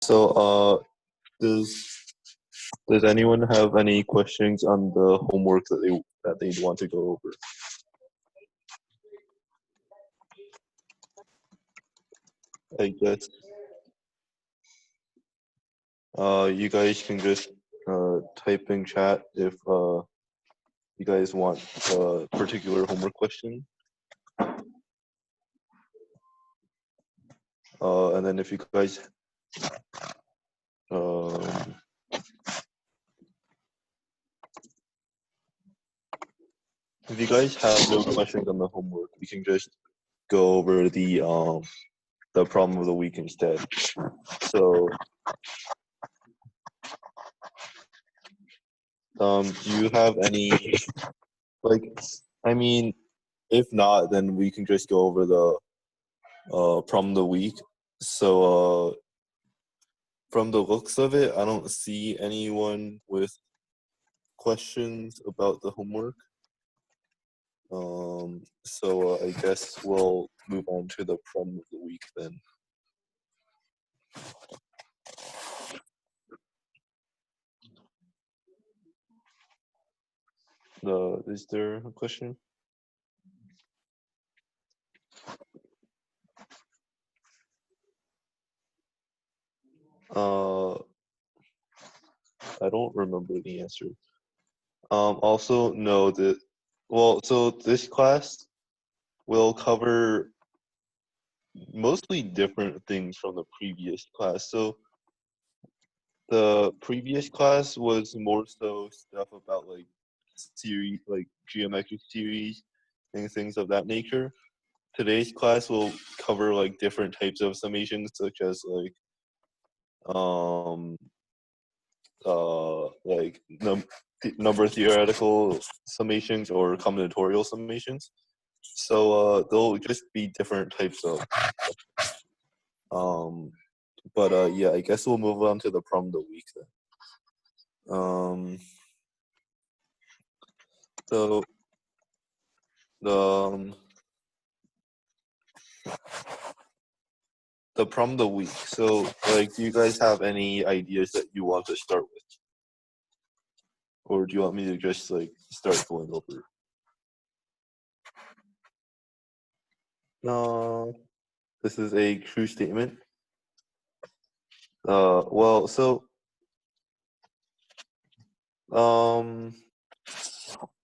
So, does anyone have any questions on the homework that they'd want to go over? I guess you guys can just type in chat if you guys want a particular homework question. And then if you guys have no questions on the homework, we can just go over the problem of the week instead. So, do you have any, if not, then we can just go over the problem of the week. So, from the looks of it, I don't see anyone with questions about the homework. So I guess we'll move on to the problem of the week then. Is there a question? I don't remember the answer. Also, no, so this class will cover mostly different things from the previous class. So the previous class was more so stuff about series, like geometric series and things of that nature. Today's class will cover different types of summations, such as number theoretical summations or combinatorial summations. So they'll just be different types of. But yeah, I guess we'll move on to the problem of the week then. So the problem of the week. So do you guys have any ideas that you want to start with? Or do you want me to just start going over it? No, this is a true statement. Well, so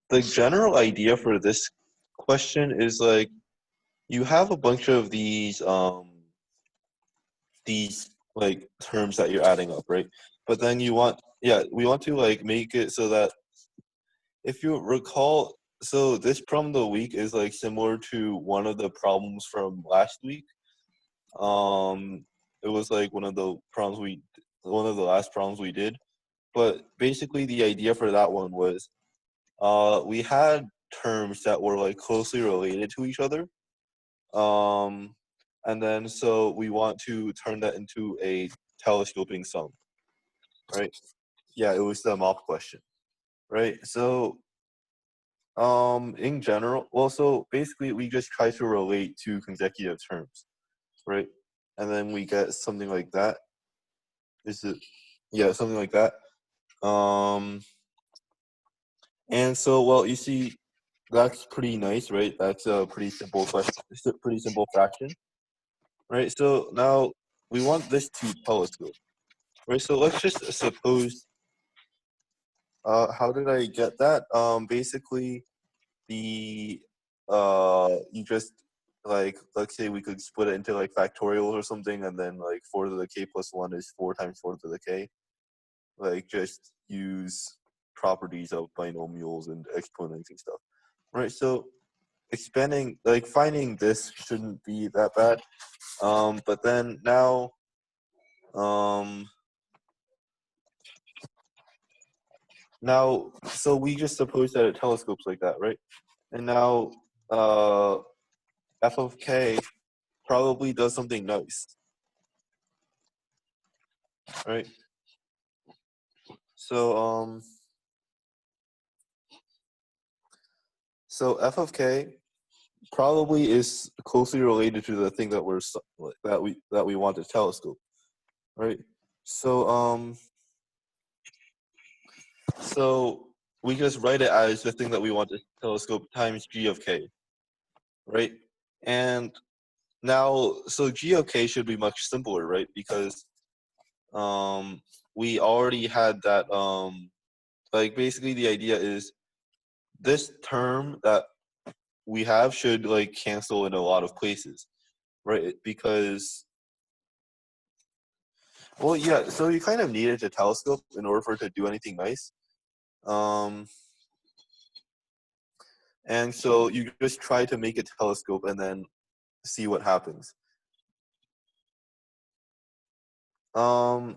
the general idea for this question is you have a bunch of these terms that you're adding up, right? But then we want to make it so that if you recall, so this problem of the week is similar to one of the problems from last week. It was one of the last problems we did. But basically the idea for that one was we had terms that were closely related to each other. And then so we want to turn that into a telescoping sum, right? Yeah, it was the MOP question, right? So in general, well, so basically we just try to relate two consecutive terms, right? And then we get something like that. Yeah, something like that. And so, well, you see, that's pretty nice, right? That's a pretty simple question. It's a pretty simple fraction, right? So now we want this to telescope, right? So let's just suppose, how did I get that? Basically, you just let's say we could split it into factorials or something, and then 4 to the k plus 1 is 4 times 4 to the k. Just use properties of binomials and exponents and stuff, right? So expanding, finding this shouldn't be that bad. But then now, so we just suppose that it telescopes like that, right? And now, f of k probably does something nice, right? So, so f of k probably is closely related to the thing that we want to telescope, right? So we just write it as the thing that we want the telescope times g of k, right? And now, so g of k should be much simpler, right? Because we already had that, like basically the idea is this term that we have should like cancel in a lot of places, right? Because, well, yeah, so you kind of needed a telescope in order for it to do anything nice. And so you just try to make a telescope and then see what happens. And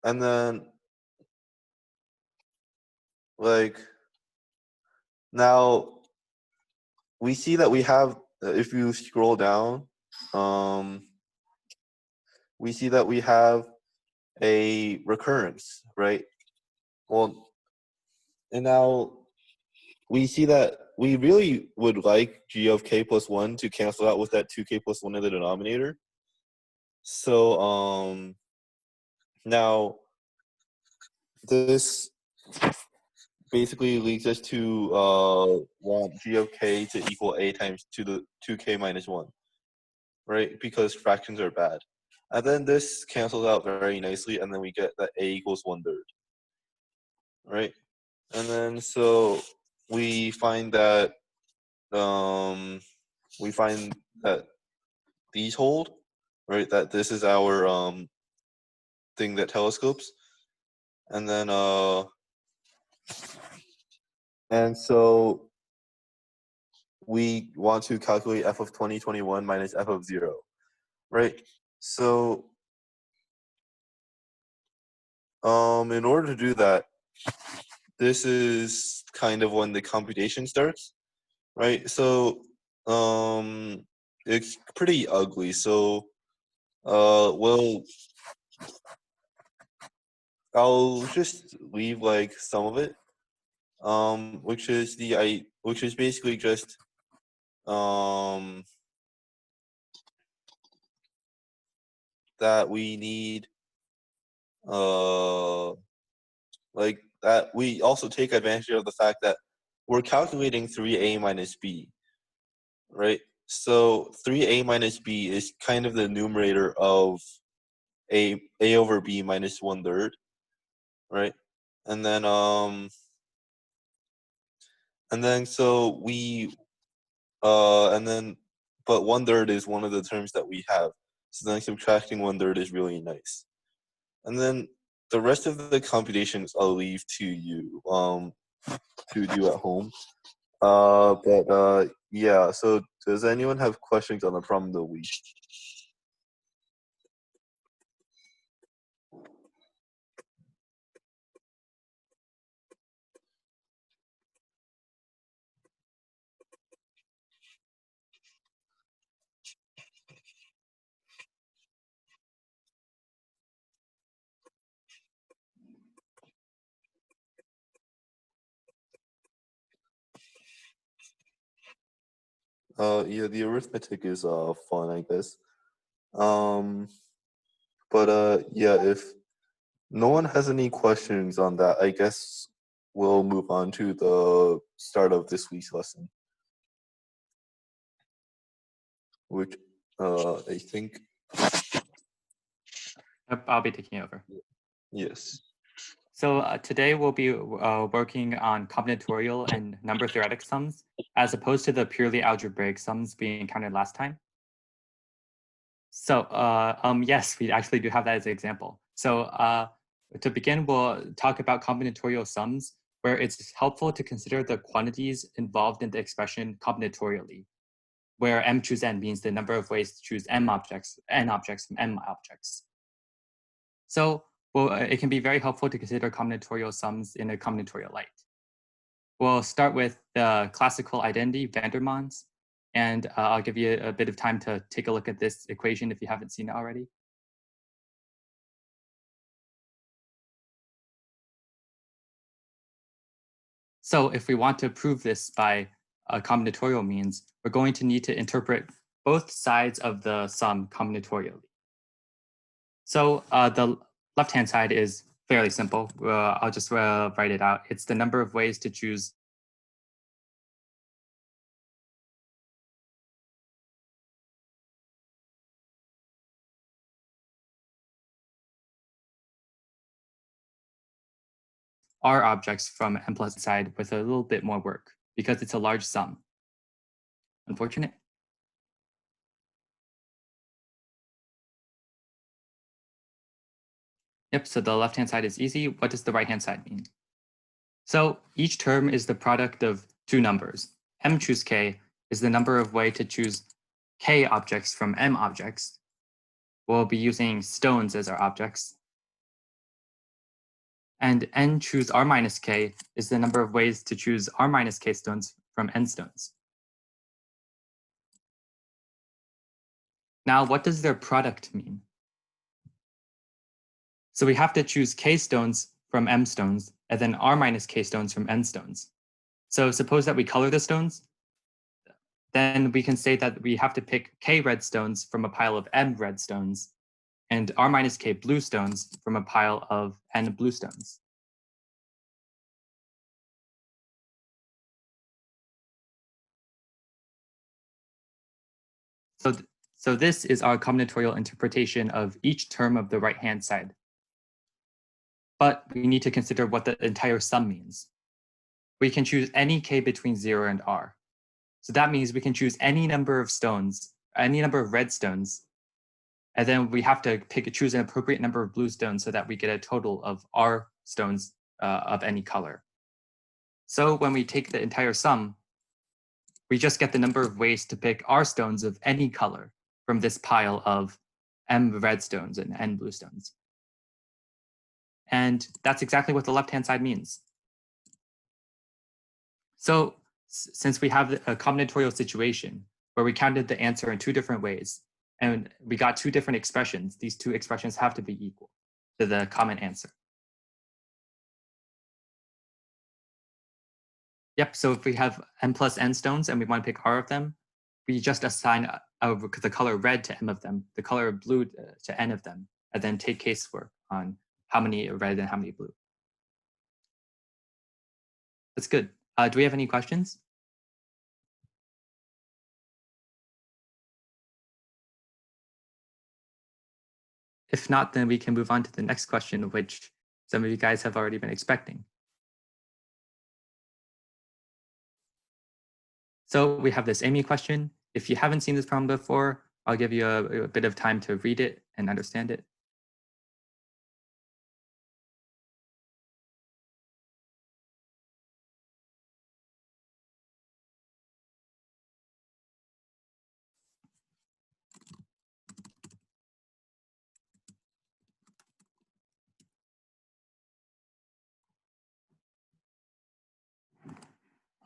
then like now we see that we have, if you scroll down, we see that we have a recurrence, right? Well, and now we see that we really would like g of k plus 1 to cancel out with that 2k plus 1 in the denominator. So now this basically leads us to want g of k to equal a times 2k minus 1, right? Because fractions are bad. And then this cancels out very nicely, and then we get that a equals 1/3, right? And then so we find that these hold, right? That this is our thing that telescopes, and then and so we want to calculate f of 2021 minus f of 0, right? So in order to do that, this is kind of when the computation starts, right? So it's pretty ugly. So I'll just leave like some of it, which is basically just that we need like that we also take advantage of the fact that we're calculating 3a minus b, right? So 3a minus b is kind of the numerator of a over b minus 1/3, right? And then so we and then but 1/3 is one of the terms that we have. So then subtracting 1/3 is really nice. And then the rest of the computations I'll leave to you to do at home. Yeah, so does anyone have questions on the problem of the week? Yeah, the arithmetic is fun, I guess. Yeah, if no one has any questions on that, I guess we'll move on to the start of this week's lesson, which I think. I'll be taking over. Yes. So today we'll be working on combinatorial and number theoretic sums, as opposed to the purely algebraic sums we encountered last time. So yes, we actually do have that as an example. So to begin, we'll talk about combinatorial sums, where it's helpful to consider the quantities involved in the expression combinatorially, where m choose n means the number of ways to choose n objects from m objects. So it can be very helpful to consider combinatorial sums in a combinatorial light. We'll start with the classical identity, Vandermon's, and I'll give you a bit of time to take a look at this equation if you haven't seen it already. So if we want to prove this by combinatorial means, we're going to need to interpret both sides of the sum combinatorially. So left-hand side is fairly simple. I'll just write it out. It's the number of ways to choose R objects from n plus side with a little bit more work because it's a large sum. Unfortunate. Yep, so the left-hand side is easy. What does the right-hand side mean? So each term is the product of two numbers. M choose k is the number of ways to choose k objects from m objects. We'll be using stones as our objects. And n choose r minus k is the number of ways to choose r minus k stones from n stones. Now, what does their product mean? So we have to choose k stones from m stones, and then r minus k stones from n stones. So suppose that we color the stones, then we can say that we have to pick k red stones from a pile of m red stones, and r minus k blue stones from a pile of n blue stones. So this is our combinatorial interpretation of each term of the right-hand side. But we need to consider what the entire sum means. We can choose any k between 0 and r. So that means we can choose any number of stones, any number of red stones, and then we have to choose an appropriate number of blue stones so that we get a total of r stones of any color. So when we take the entire sum, we just get the number of ways to pick r stones of any color from this pile of m red stones and n blue stones. And that's exactly what the left-hand side means. So since we have a combinatorial situation where we counted the answer in two different ways, and we got two different expressions, these two expressions have to be equal to the common answer. Yep, so if we have m plus n stones and we want to pick r of them, we just assign the color red to m of them, the color blue to n of them, and then take casework on how many red and how many blue. That's good. Do we have any questions? If not, then we can move on to the next question, which some of you guys have already been expecting. So we have this Amy question. If you haven't seen this problem before, I'll give you a bit of time to read it and understand it.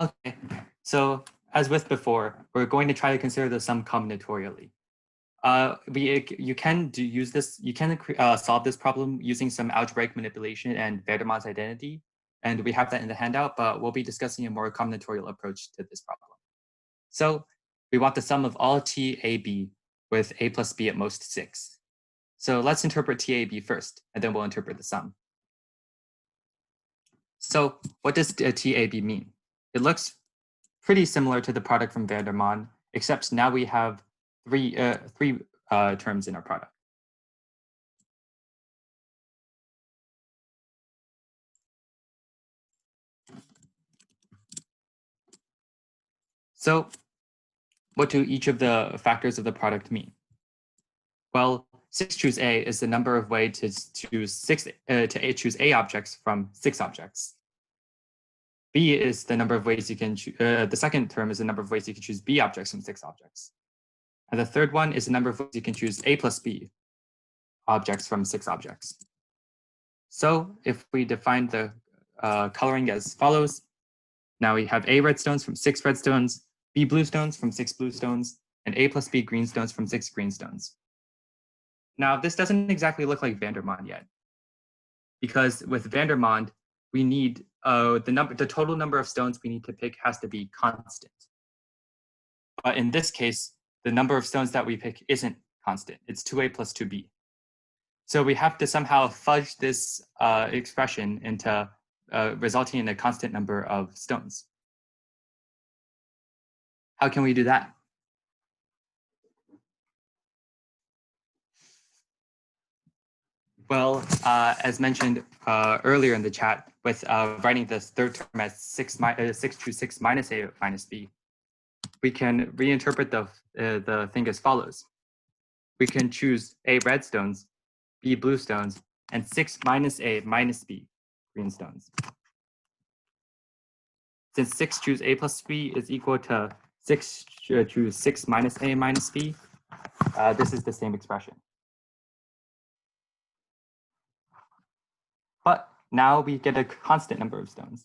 Okay, so as with before, we're going to try to consider the sum combinatorially. You can use this. You can solve this problem using some algebraic manipulation and Vandermon's identity, and we have that in the handout. But we'll be discussing a more combinatorial approach to this problem. So we want the sum of all t a b with a plus b at most 6. So let's interpret t a b first, and then we'll interpret the sum. So what does t a b mean? It looks pretty similar to the product from Vandermonde, except now we have three terms in our product. So what do each of the factors of the product mean? Well, 6 choose A is the number of ways to choose A objects from 6 objects. B is the number of ways you can choose, the second term is the number of ways you can choose B objects from 6 objects. And the third one is the number of ways you can choose A plus B objects from 6 objects. So if we define the coloring as follows, now we have A red stones from 6 red stones, B blue stones from 6 blue stones, and A plus B green stones from 6 green stones. Now, this doesn't exactly look like Vandermonde yet, because with Vandermonde, we need the total number of stones we need to pick has to be constant. But in this case, the number of stones that we pick isn't constant. It's 2A plus 2B. So we have to somehow fudge this expression into resulting in a constant number of stones. How can we do that? Well, as mentioned earlier in the chat, with writing this third term as 6 to 6 minus a minus b, we can reinterpret the thing as follows. We can choose a red stones, b blue stones, and 6 minus a minus b green stones. Since 6 choose a plus b is equal to 6 choose 6 minus a minus b, this is the same expression. But now we get a constant number of stones.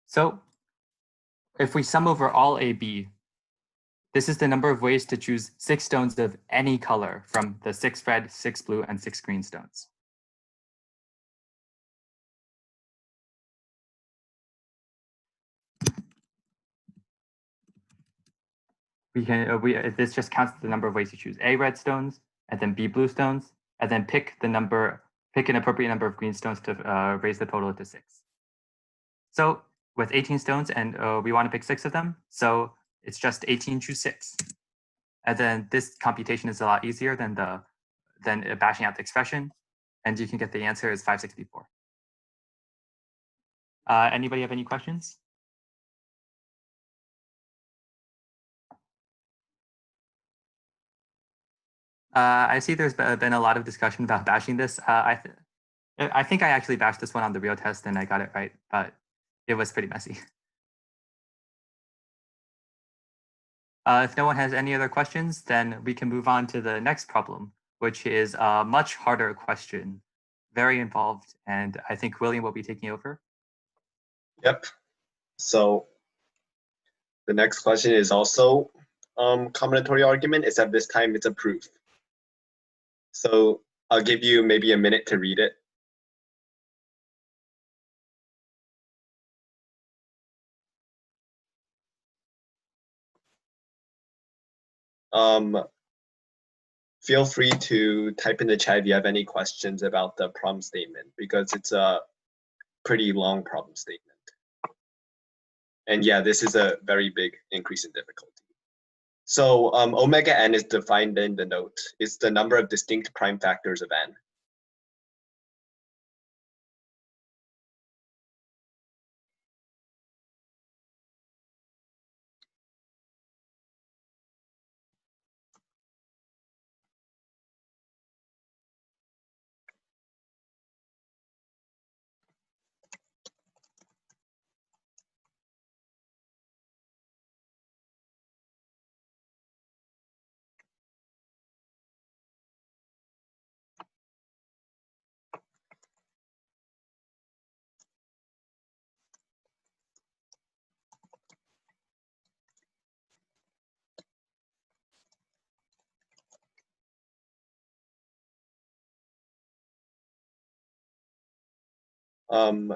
So if we sum over all AB, this is the number of ways to choose 6 stones of any color from the 6 red, 6 blue, and 6 green stones. We can this just counts the number of ways to choose A red stones, and then B blue stones, and then pick an appropriate number of green stones to raise the total to 6. So with 18 stones, and we want to pick 6 of them, so it's just 18 choose 6. And then this computation is a lot easier than bashing out the expression, and you can get the answer is 564. Anybody have any questions? I see there's been a lot of discussion about bashing this. I think I actually bashed this one on the real test and I got it right, but it was pretty messy. If no one has any other questions, then we can move on to the next problem, which is a much harder question, very involved, and I think William will be taking over. Yep. So the next question is also combinatorial argument, except this time it's a proof. So I'll give you maybe a minute to read it. Feel free to type in the chat if you have any questions about the problem statement, because it's a pretty long problem statement. And yeah, this is a very big increase in difficulty. So omega n is defined in the note. It's the number of distinct prime factors of n.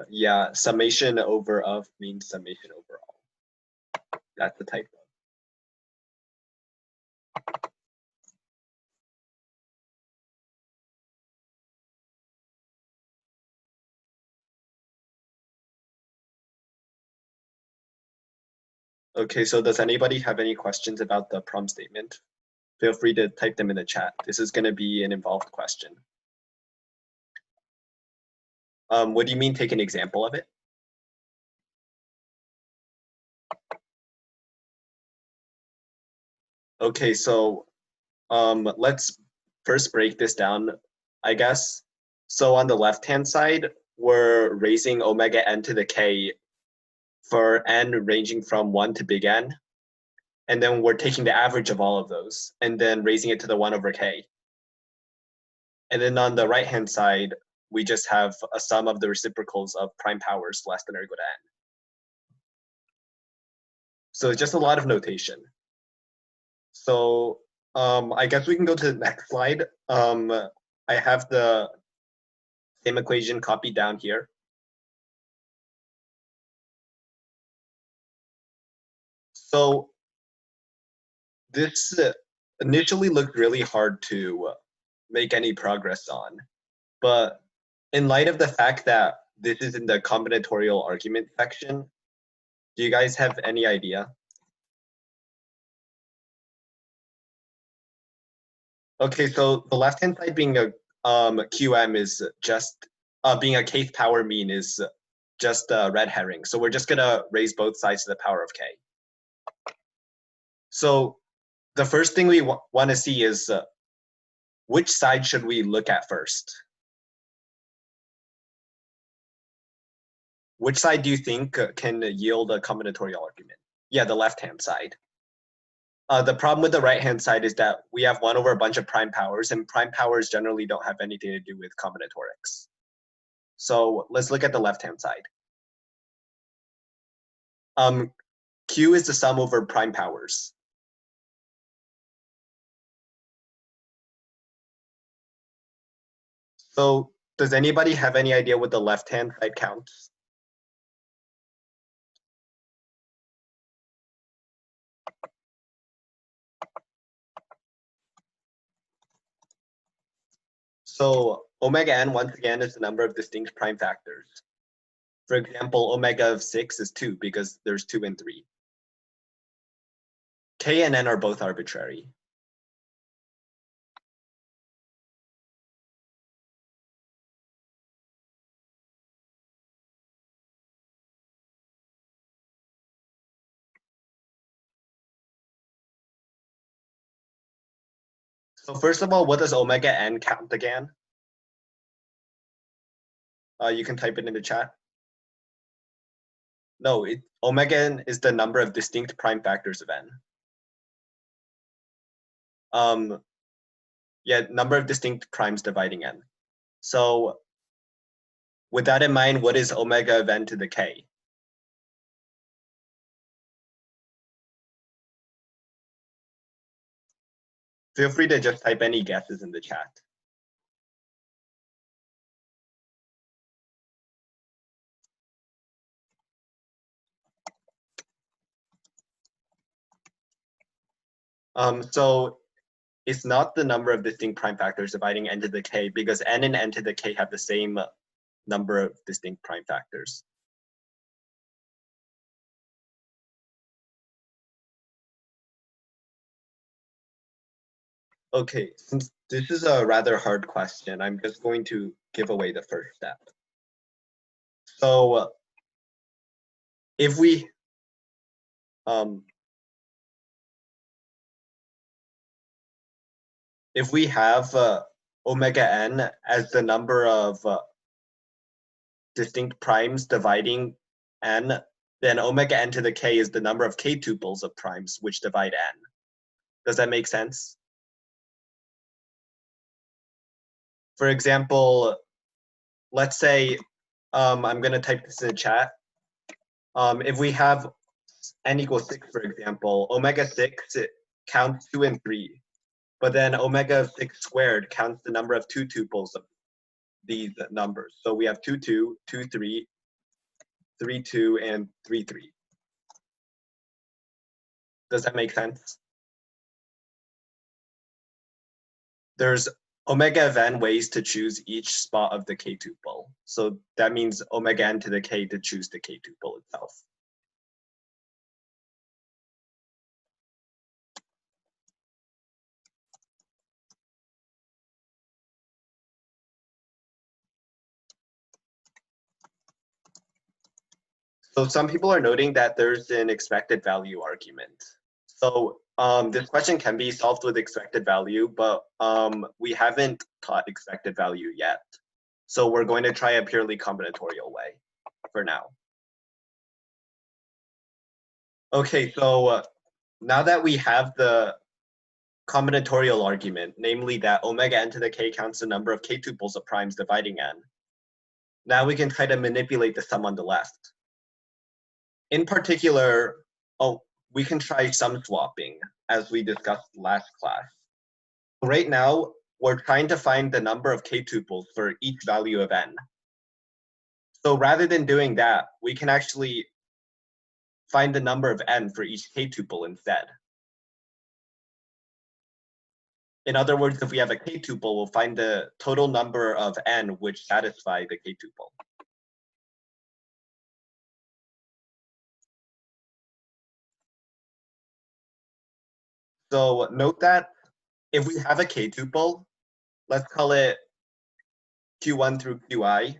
Yeah, summation over of means summation overall. That's the type. Okay, so does anybody have any questions about the problem statement? Feel free to type them in the chat. This is going to be an involved question. What do you mean take an example of it? Okay, so let's first break this down, I guess. So on the left-hand side, we're raising omega n to the k for n ranging from 1 to big N. And then we're taking the average of all of those and then raising it to the 1 over k. And then on the right-hand side, we just have a sum of the reciprocals of prime powers less than or equal to n. So it's just a lot of notation. So I guess we can go to the next slide. I have the same equation copied down here. So this initially looked really hard to make any progress on. But in light of the fact that this is in the combinatorial argument section, do you guys have any idea? Okay, so the left-hand side being a QM is just being a kth power mean is just a red herring. So we're just gonna raise both sides to the power of k. So the first thing we want to see is which side should we look at first? Which side do you think can yield a combinatorial argument? Yeah, the left-hand side. The problem with the right-hand side is that we have 1 over a bunch of prime powers, and prime powers generally don't have anything to do with combinatorics. So let's look at the left-hand side. Q is the sum over prime powers. So does anybody have any idea what the left-hand side counts? So omega n, once again, is the number of distinct prime factors. For example, omega of 6 is 2 because there's 2 and 3. K and n are both arbitrary. So first of all, what does omega n count again? You can type it in the chat. No, omega n is the number of distinct prime factors of n. Yeah, number of distinct primes dividing n. So with that in mind, what is omega of n to the k? Feel free to just type any guesses in the chat. So it's not the number of distinct prime factors dividing n to the k because n and n to the k have the same number of distinct prime factors. Okay, since this is a rather hard question, I'm just going to give away the first step. So if we have omega n as the number of distinct primes dividing n, then omega n to the k is the number of k tuples of primes which divide n. Does that make sense? For example, let's say, I'm going to type this in the chat. If we have n equals 6, for example, omega 6 it counts 2 and 3. But then omega of 6 squared counts the number of 2 tuples of these numbers. So we have 2, 2, 2, 3, 3, 2, and 3, 3. Does that make sense? There's omega of n ways to choose each spot of the k tuple. So that means omega n to the k to choose the k tuple itself. So some people are noting that there's an expected value argument. So this question can be solved with expected value, but we haven't taught expected value yet. So we're going to try a purely combinatorial way for now. Okay, so now that we have the combinatorial argument, namely that omega n to the k counts the number of k tuples of primes dividing n, now we can try to manipulate the sum on the left. In particular, we can try sum swapping, as we discussed last class. Right now, we're trying to find the number of k tuples for each value of n. So rather than doing that, we can actually find the number of n for each k tuple instead. In other words, if we have a k-tuple, we'll find the total number of n which satisfy the k-tuple. So note that if we have a k-tuple, let's call it q1 through qi.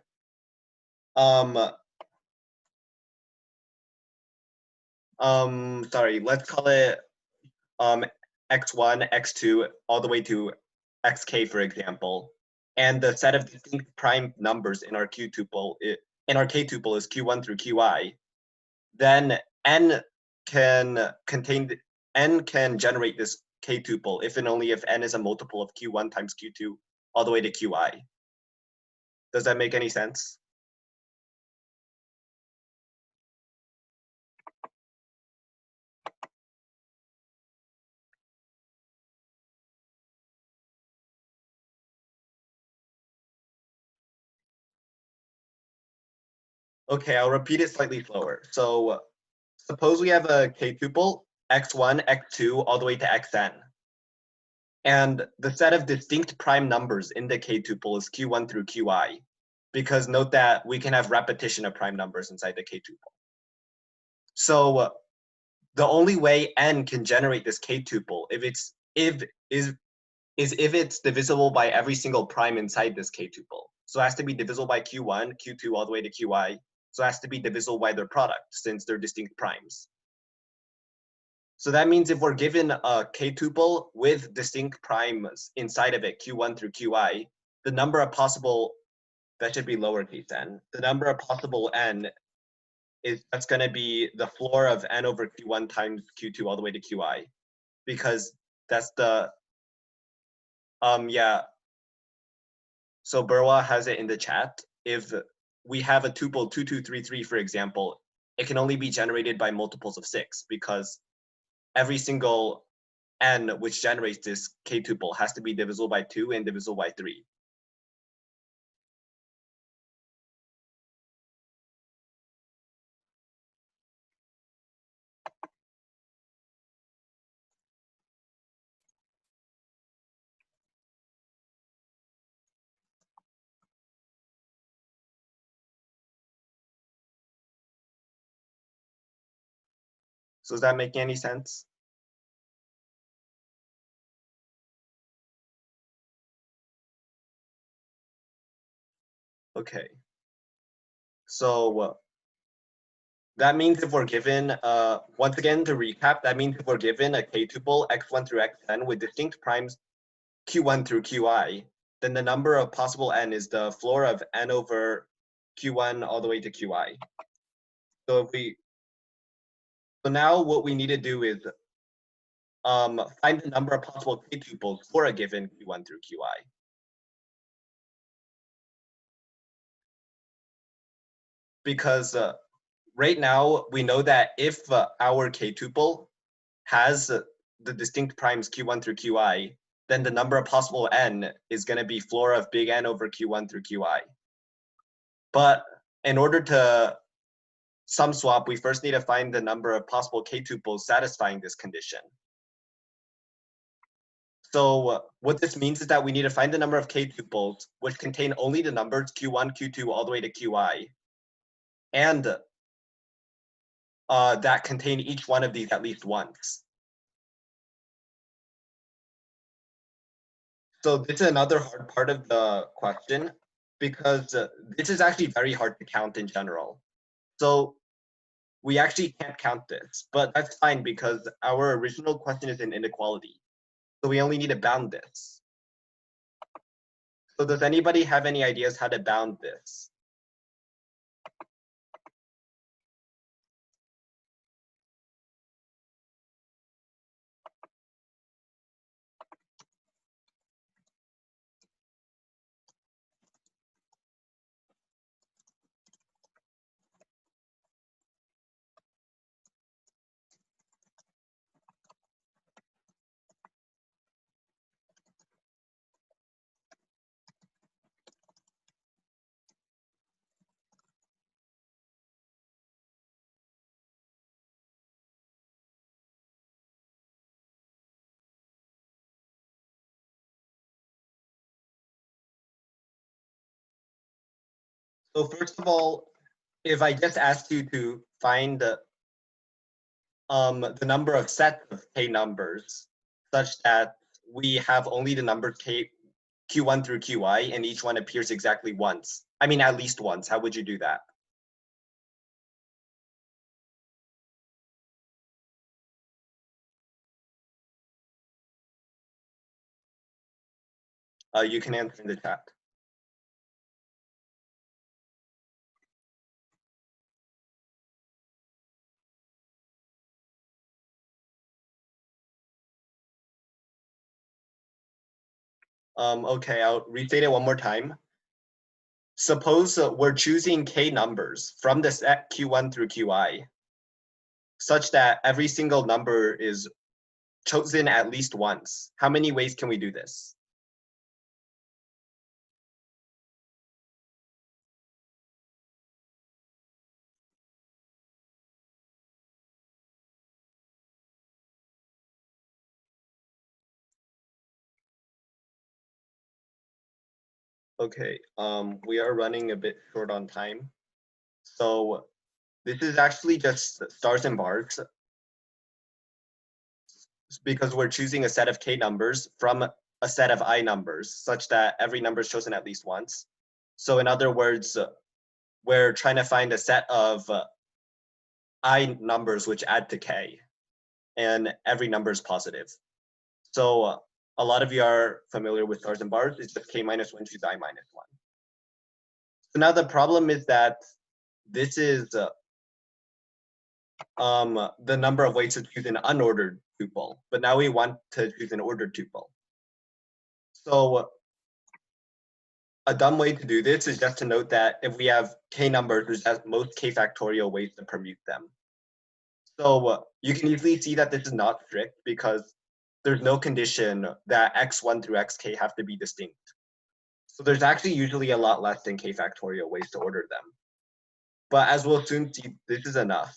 Sorry, let's call it x1, x2, all the way to xk, for example. And the set of distinct prime numbers in our q-tuple, in our k-tuple is q1 through qi. Then n can generate this k-tuple if and only if n is a multiple of q1 times q2 all the way to qi. Does that make any sense? Okay, I'll repeat it slightly slower. So suppose we have a k-tuple, x1, x2, all the way to xn. And the set of distinct prime numbers in the k-tuple is q1 through qi, because note that we can have repetition of prime numbers inside the k-tuple. So the only way n can generate this k-tuple is if it's divisible by every single prime inside this k-tuple. So it has to be divisible by q1, q2, all the way to qi. So it has to be divisible by their product since they're distinct primes. So that means if we're given a k-tuple with distinct primes inside of it, q1 through qi, the number of possible, that should be lowercase n, the number of possible n that's going to be the floor of n over q1 times q2 all the way to qi, because that's the, yeah. So Burwa has it in the chat. If we have a tuple 2233, for example, it can only be generated by multiples of 6 because every single n which generates this k-tuple has to be divisible by 2 and divisible by 3. So is that making any sense? Okay. So that means if we're given, once again, to recap, that means if we're given a k-tuple x1 through xn with distinct primes q1 through qi, then the number of possible n is the floor of n over q1 all the way to qi. So now what we need to do is find the number of possible k-tuples for a given q1 through qi. Because right now we know that if our k-tuple has the distinct primes q1 through qi, then the number of possible n is going to be floor of big N over q1 through qi. But in order to sum swap, we first need to find the number of possible k-tuples satisfying this condition. So what this means is that we need to find the number of k-tuples which contain only the numbers q1, q2, all the way to qi, and that contain each one of these at least once. So this is another hard part of the question because this is actually very hard to count in general. So we actually can't count this, but that's fine because our original question is an inequality. So we only need to bound this. So does anybody have any ideas how to bound this? So first of all, if I just asked you to find the number of sets of k numbers such that we have only the number q1 through qi and each one appears exactly once. I mean, at least once. How would you do that? You can answer in the chat. Okay, I'll restate it one more time. Suppose we're choosing k numbers from the set q1 through qi, such that every single number is chosen at least once. How many ways can we do this? Okay, we are running a bit short on time. So this is actually just stars and bars because we're choosing a set of k numbers from a set of I numbers such that every number is chosen at least once. So in other words, we're trying to find a set of I numbers which add to k, and every number is positive. So a lot of you are familiar with stars and bars. It's just k minus 1 choose I minus 1. So now the problem is that this is the number of ways to choose an unordered tuple, but now we want to choose an ordered tuple. So a dumb way to do this is just to note that if we have k numbers, there's at most k factorial ways to permute them. So you can easily see that this is not strict because there's no condition that x1 through xk have to be distinct. So there's actually usually a lot less than k factorial ways to order them. But as we'll soon see, this is enough.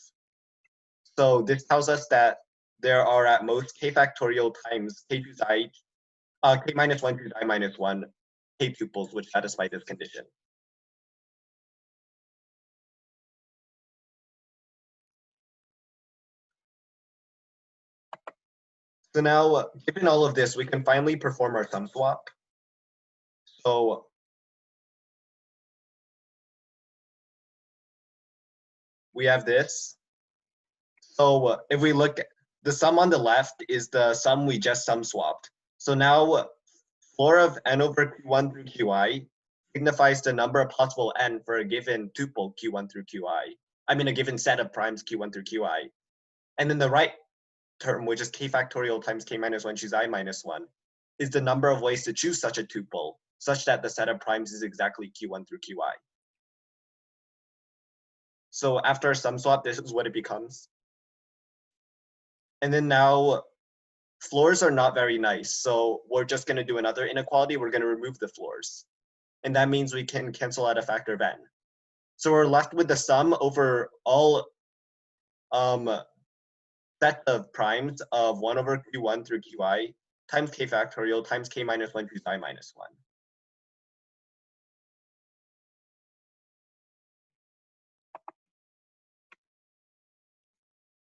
So this tells us that there are at most k factorial times k choose I, k minus 1 choose I minus 1 k tuples which satisfy this condition. So now, given all of this, we can finally perform our sum swap. So we have this. So if we look, the sum on the left is the sum we just sum swapped. So now floor of n over q1 through qi signifies the number of possible n for a given tuple q1 through qi. I mean a given set of primes q1 through qi. And then the right term, which is k factorial times k minus 1 choose I minus 1, is the number of ways to choose such a tuple, such that the set of primes is exactly q1 through qi. So after a sum swap, this is what it becomes. And then now floors are not very nice. So we're just going to do another inequality. We're going to remove the floors. And that means we can cancel out a factor of n. So we're left with the sum over all set of primes of 1 over q1 through qi times k factorial times k minus 1 choose I minus 1.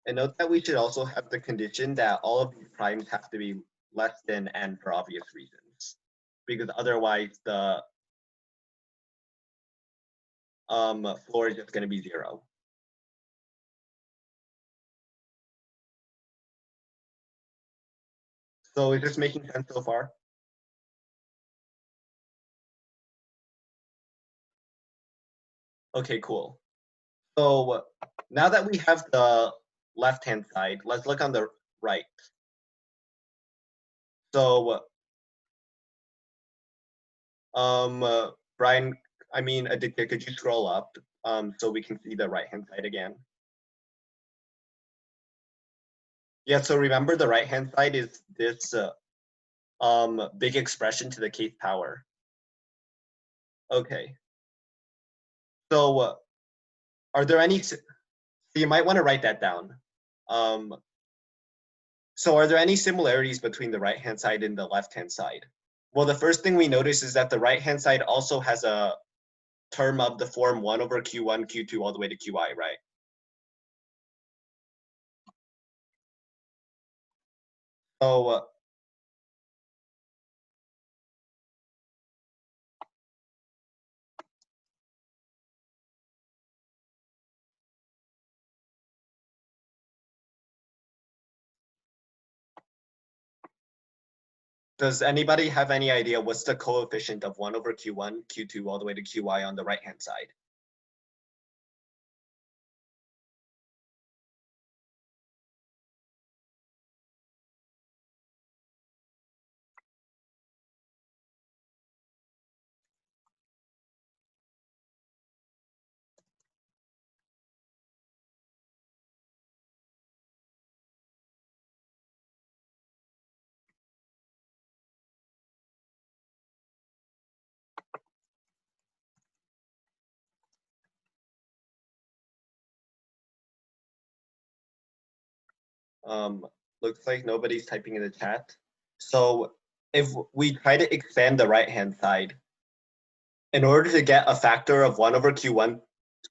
And note that we should also have the condition that all of these primes have to be less than n for obvious reasons, because otherwise the floor is just going to be 0. So is this making sense so far? Okay, cool. So now that we have the left-hand side, let's look on the right. So Brian, I mean Aditya, could you scroll up so we can see the right-hand side again? Yeah, so remember the right-hand side is this big expression to the kth power. Okay. So are there any, so you might want to write that down. So are there any similarities between the right-hand side and the left-hand side? Well, the first thing we notice is that the right-hand side also has a term of the form 1 over q1, q2 all the way to qi, right? So does anybody have any idea what's the coefficient of 1 over q1, q2 all the way to qi on the right-hand side? Looks like nobody's typing in the chat. So if we try to expand the right-hand side, in order to get a factor of 1 over q1,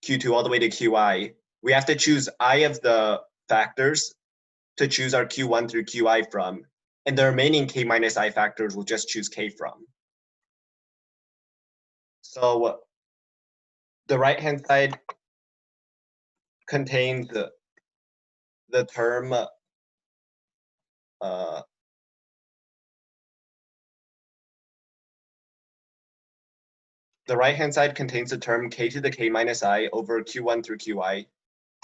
q2 all the way to qi, we have to choose I of the factors to choose our q1 through qi from, and the remaining k minus I factors we'll just choose k from. So the right-hand side contains the term the right-hand side contains the term k to the k minus I over q1 through qi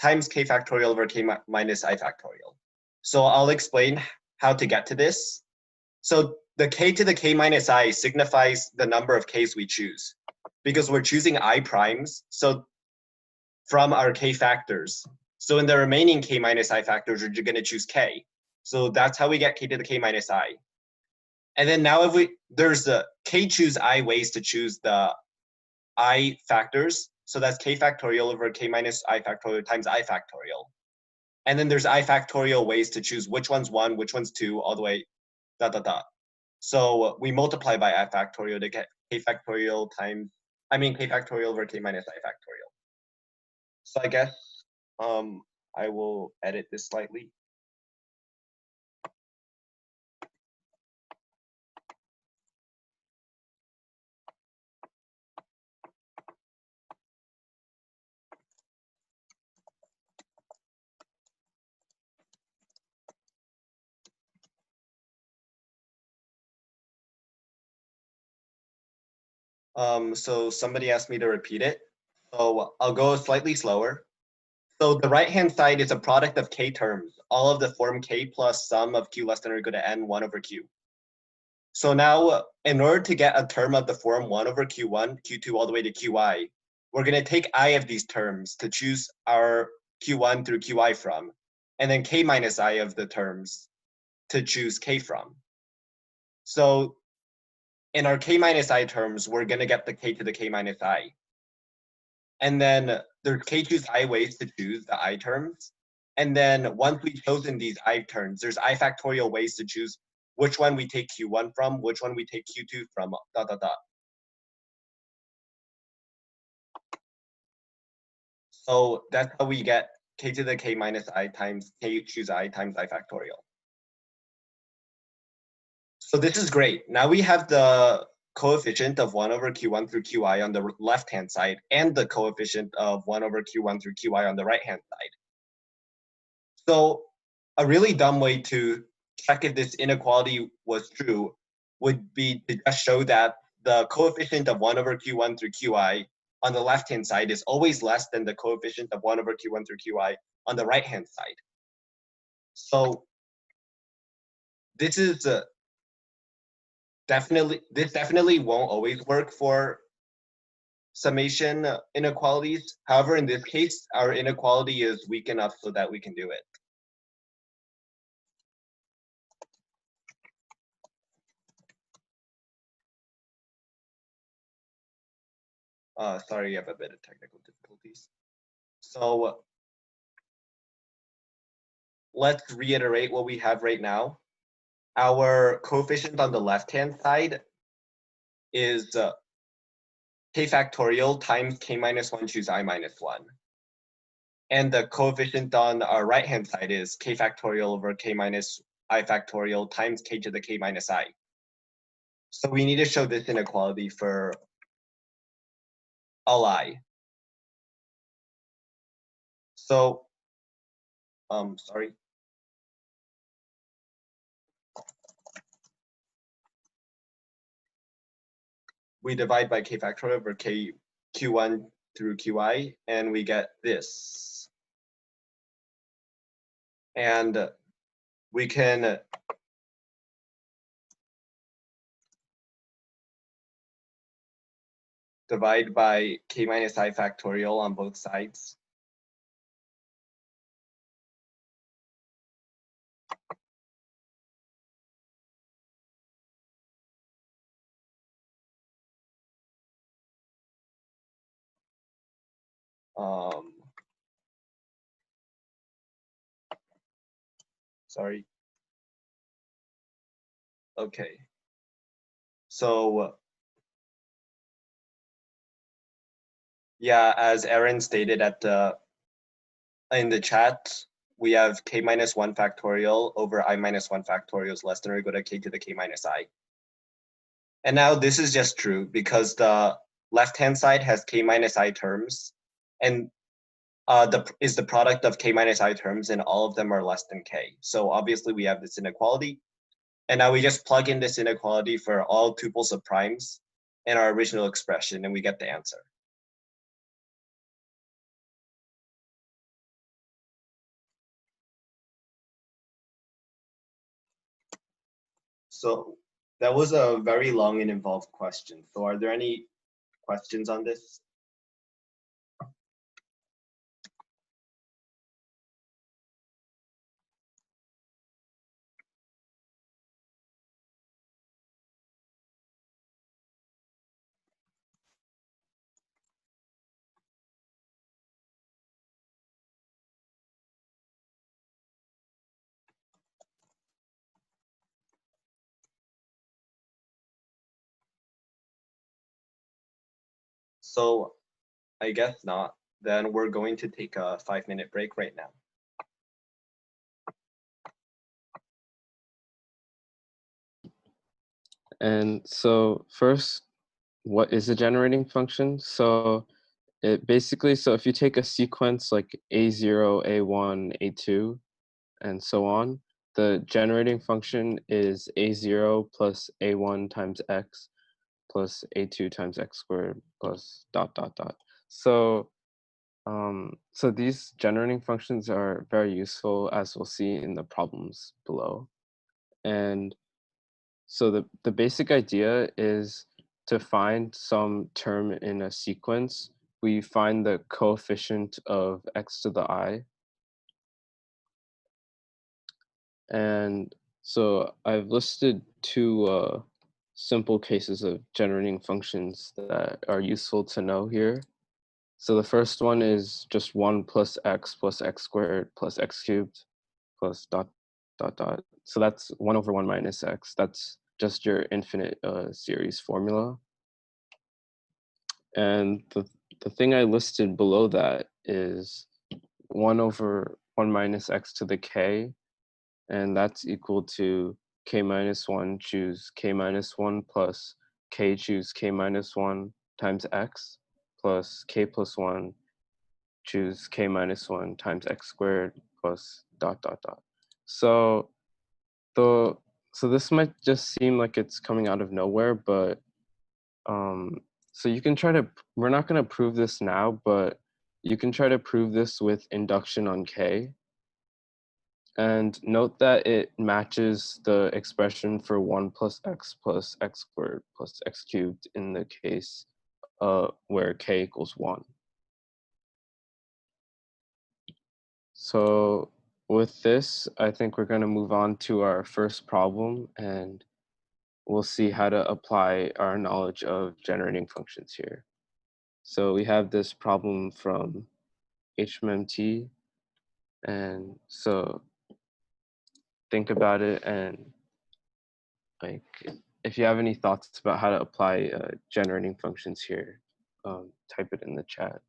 times k factorial over k minus I factorial. So I'll explain how to get to this. So the k to the k minus I signifies the number of k's we choose, because we're choosing I primes, so from our k factors. So in the remaining k minus I factors, we're going to choose k. So that's how we get k to the k minus I. And then now if there's the k choose I ways to choose the I factors. So that's k factorial over k minus I factorial times I factorial. And then there's I factorial ways to choose which one's 1, which one's 2, all the way dot, dot, dot. So we multiply by I factorial to get k factorial times, k factorial over k minus I factorial. So I guess I will edit this slightly. So somebody asked me to repeat it. So I'll go slightly slower. So the right-hand side is a product of k terms, all of the form k plus sum of q less than or equal to n 1 over q. So now, in order to get a term of the form 1 over q1, q2 all the way to qi, we're going to take I of these terms to choose our q1 through qi from, and then k minus I of the terms to choose k from. So in our k minus I terms, we're going to get the k to the k minus I. And then there's k choose I ways to choose the I terms. And then once we've chosen these I terms, there's I factorial ways to choose which one we take q1 from, which one we take q2 from, dot, dot, dot. So that's how we get k to the k minus I times k choose I times I factorial. So this is great. Now we have the coefficient of 1 over q1 through qi on the left-hand side and the coefficient of 1 over q1 through qi on the right-hand side. So a really dumb way to check if this inequality was true would be to just show that the coefficient of 1 over q1 through qi on the left-hand side is always less than the coefficient of 1 over q1 through qi on the right-hand side. So this is definitely won't always work for summation inequalities. However, in this case, our inequality is weak enough so that we can do it. Sorry, you have a bit of technical difficulties. So let's reiterate what we have right now. Our coefficient on the left-hand side is k factorial times k minus 1 choose I minus 1. And the coefficient on our right-hand side is k factorial over k minus I factorial times k to the k minus I. So we need to show this inequality for all I. So, sorry. We divide by k factorial over k q1 through qi, and we get this. And we can divide by k minus I factorial on both sides. Sorry. Okay. So yeah, as Aaron stated in the chat, we have k minus 1 factorial over I minus 1 factorial is less than or equal to k to the k minus I. And now this is just true because the left-hand side has k minus I terms, and is the product of k minus I terms, and all of them are less than k. So obviously we have this inequality. And now we just plug in this inequality for all tuples of primes in our original expression, and we get the answer. So that was a very long and involved question. So are there any questions on this? So I guess not. Then we're going to take a 5-minute break right now. And so first, what is a generating function? So it basically, so if you take a sequence like A0, A1, A2, and so on, the generating function is A0 plus A1 times X plus A2 times X squared plus dot, dot, dot. So, so these generating functions are very useful, as we'll see in the problems below. And so the basic idea is to find some term in a sequence. We find the coefficient of x to the I. And so I've listed two simple cases of generating functions that are useful to know here. So the first one is just 1 plus x squared plus x cubed plus dot, dot, dot. So that's 1 over 1 minus x. That's just your infinite series formula. And the thing I listed below that is 1 over 1 minus x to the k, and that's equal to k minus 1 choose k minus 1 plus k choose k minus 1 times x plus k plus 1 choose k minus 1 times x squared plus dot, dot, dot. So so this might just seem like it's coming out of nowhere, but so you can try to, we're not going to prove this now, but you can try to prove this with induction on K. And note that it matches the expression for 1 plus x squared plus x cubed in the case where K equals 1. So with this, I think we're going to move on to our first problem, and we'll see how to apply our knowledge of generating functions here. So we have this problem from HMMT, and so think about it, and like if you have any thoughts about how to apply generating functions here, type it in the chat.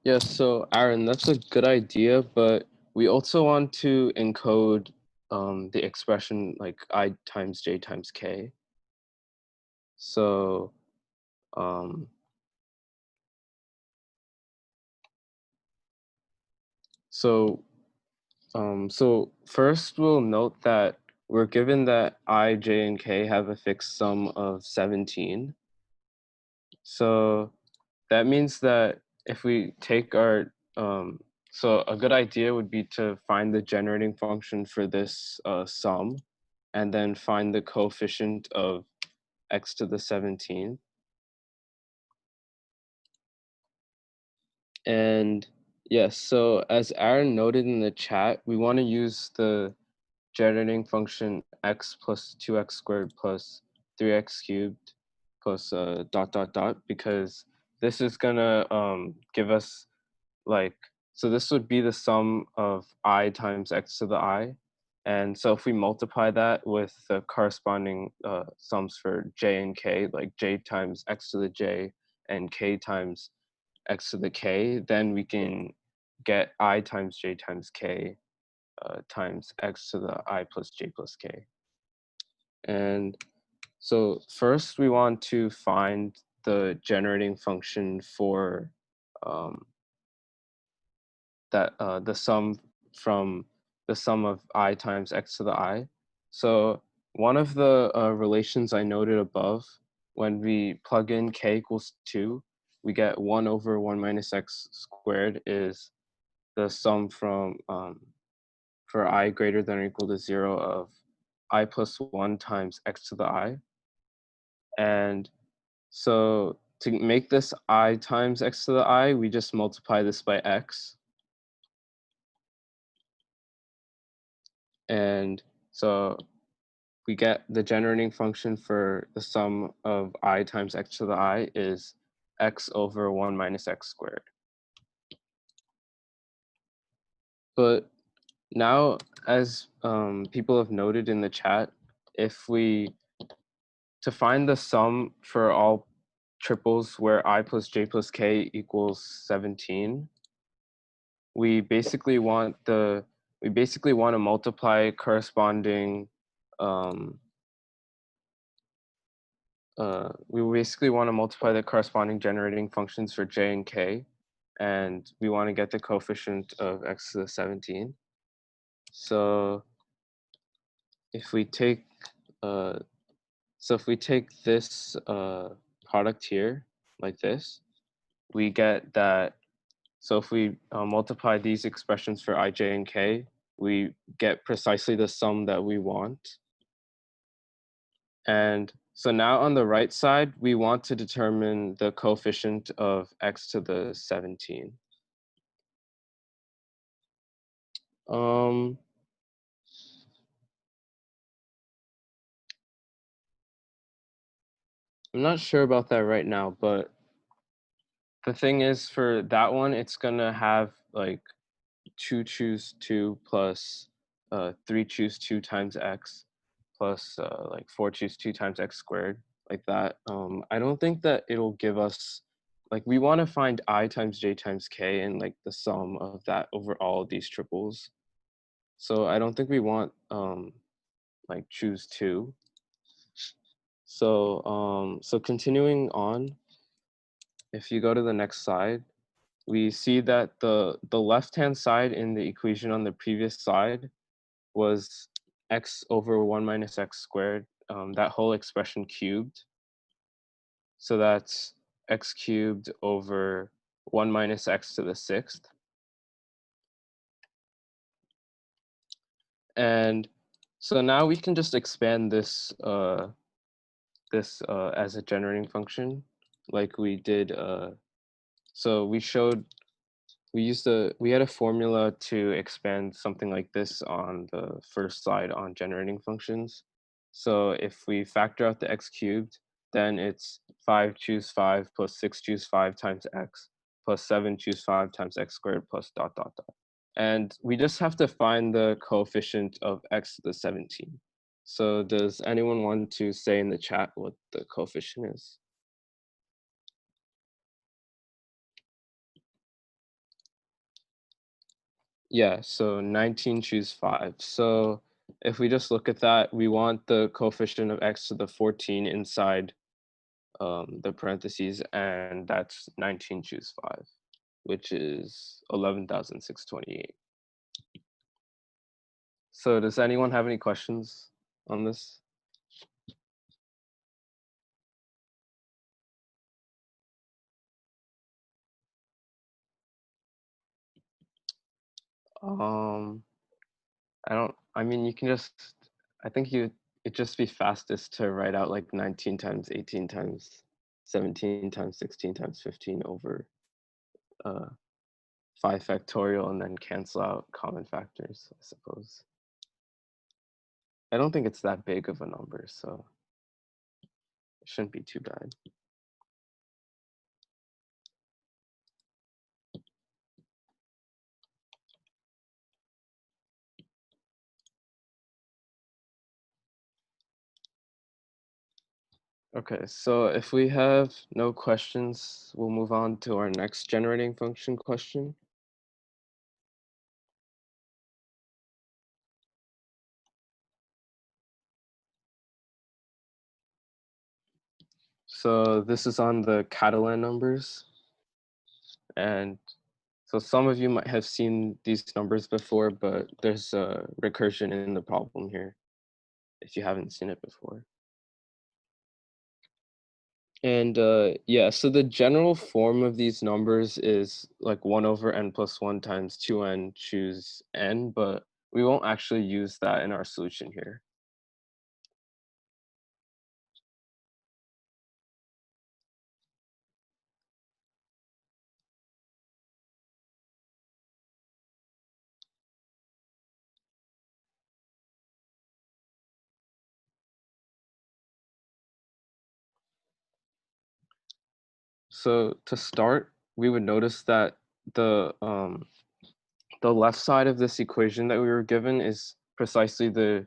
Yes, so Aaron, that's a good idea, but we also want to encode the expression like I times j times k. So um, so so first we'll note that we're given that I, j, and k have a fixed sum of 17. So that means that if we take our, so a good idea would be to find the generating function for this sum, and then find the coefficient of x to the 17. And yes, so as Aaron noted in the chat, we want to use the generating function x plus 2x squared plus 3x cubed plus dot dot dot, because this is gonna give us like, so this would be the sum of I times x to the I. And so if we multiply that with the corresponding sums for j and k, like j times x to the j and k times x to the k, then we can get I times j times k times x to the I plus j plus k. And so first we want to find the generating function for that the sum from the sum of I times x to the I. So one of the relations I noted above, when we plug in k equals 2, we get 1 over 1 minus x squared is the sum from for I greater than or equal to 0 of I plus 1 times x to the I. And so to make this I times x to the I, we just multiply this by x. And so we get the generating function for the sum of I times x to the I is x over 1 minus x squared. But now, as people have noted in the chat, if we, to find the sum for all triples where I plus j plus k equals 17, we basically want to multiply corresponding we basically want to multiply the corresponding generating functions for j and k, and we want to get the coefficient of x to the 17. So if we take this product here like this, we get that. So if we multiply these expressions for I, j, and k, we get precisely the sum that we want. And so now on the right side, we want to determine the coefficient of x to the 17. I'm not sure about that right now, but the thing is for that one, it's gonna have like 2 choose 2 plus 3 choose 2 times x plus like 4 choose 2 times x squared, like that. I don't think that it'll give us, like, we want to find I times j times k and like the sum of that over all of these triples. So I don't think we want like choose 2. So so continuing on, if you go to the next slide, we see that the left-hand side in the equation on the previous slide was x over 1 minus x squared, that whole expression cubed. So that's x cubed over 1 minus x to the 6th. And so now we can just expand this as a generating function like we did. So we showed we had a formula to expand something like this on the first slide on generating functions. So if we factor out the x cubed, then it's 5 choose 5 plus 6 choose 5 times x plus 7 choose 5 times x squared plus dot dot dot. And we just have to find the coefficient of x to the 17. So does anyone want to say in the chat what the coefficient is? Yeah, so 19 choose 5. So if we just look at that, we want the coefficient of x to the 14 inside the parentheses, and that's 19 choose 5, which is 11,628. So does anyone have any questions on this? I mean, you can just, I think it'd just be fastest to write out like 19 times 18 times 17 times 16 times 15 over 5 factorial and then cancel out common factors, I suppose. I don't think it's that big of a number, so it shouldn't be too bad. Okay, so if we have no questions, we'll move on to our next generating function question. So this is on the Catalan numbers. And so some of you might have seen these numbers before, but there's a recursion in the problem here if you haven't seen it before. And yeah, so the general form of these numbers is like 1 over n plus 1 times 2n choose n, but we won't actually use that in our solution here. So to start, we would notice that the left side of this equation that we were given is precisely the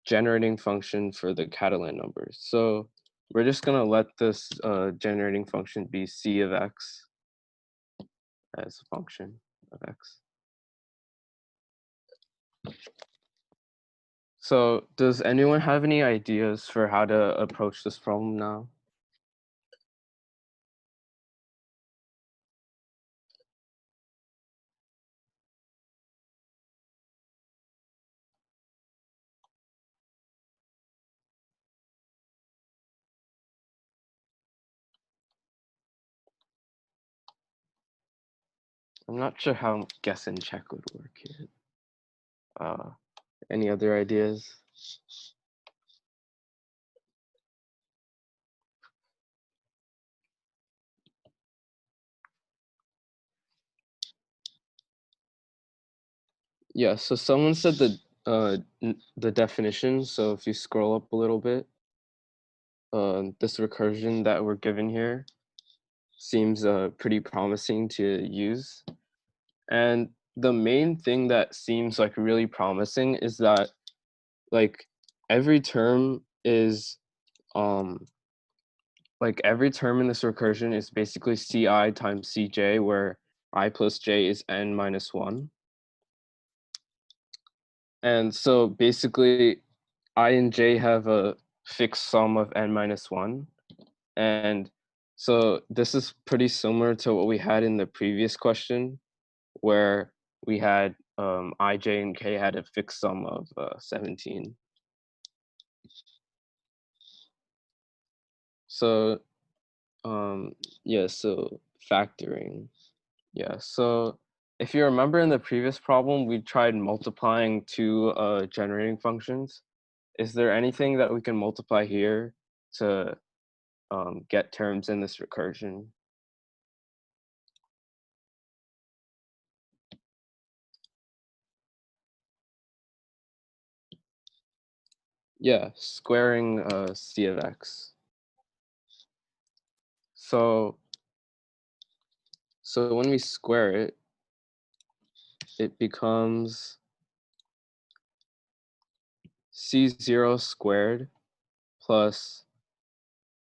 generating function for the Catalan numbers. So we're just gonna let this generating function be c of x as a function of x. So does anyone have any ideas for how to approach this problem now? I'm not sure how guess and check would work here. Any other ideas? Yeah, so someone said the definition. So if you scroll up a little bit, this recursion that we're given here seems pretty promising to use. And the main thing that seems like really promising is that like every term is like every term in this recursion is basically ci times cj, where I plus j is n minus 1. And so basically I and j have a fixed sum of n minus 1. And so this is pretty similar to what we had in the previous question, where we had I, j, and k had a fixed sum of 17. So yeah, so factoring. Yeah, so if you remember in the previous problem, we tried multiplying two generating functions. Is there anything that we can multiply here to get terms in this recursion? Yeah, squaring c of x. So when we square it, it becomes c0 squared plus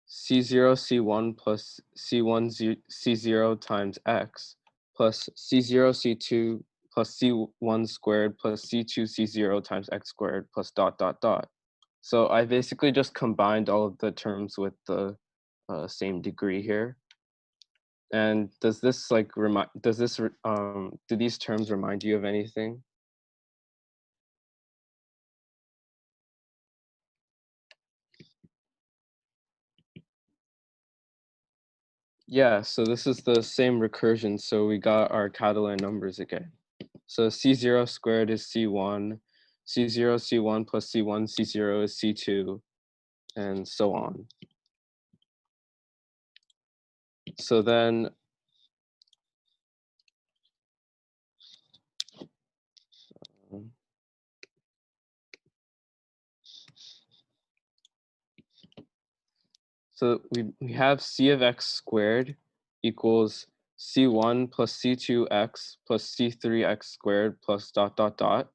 c0 c1 plus c1 c0 times x plus c0 c2 plus c1 squared plus c2 c0 times x squared plus dot dot dot. So I basically just combined all of the terms with the same degree here. And does this like do these terms remind you of anything? Yeah, so this is the same recursion. So we got our Catalan numbers again. So C0 squared is C1, C0, C1 plus C1, C0 is C2, and so on. So then, so we have C of x squared equals C1 plus C2x plus C3x squared plus dot dot dot.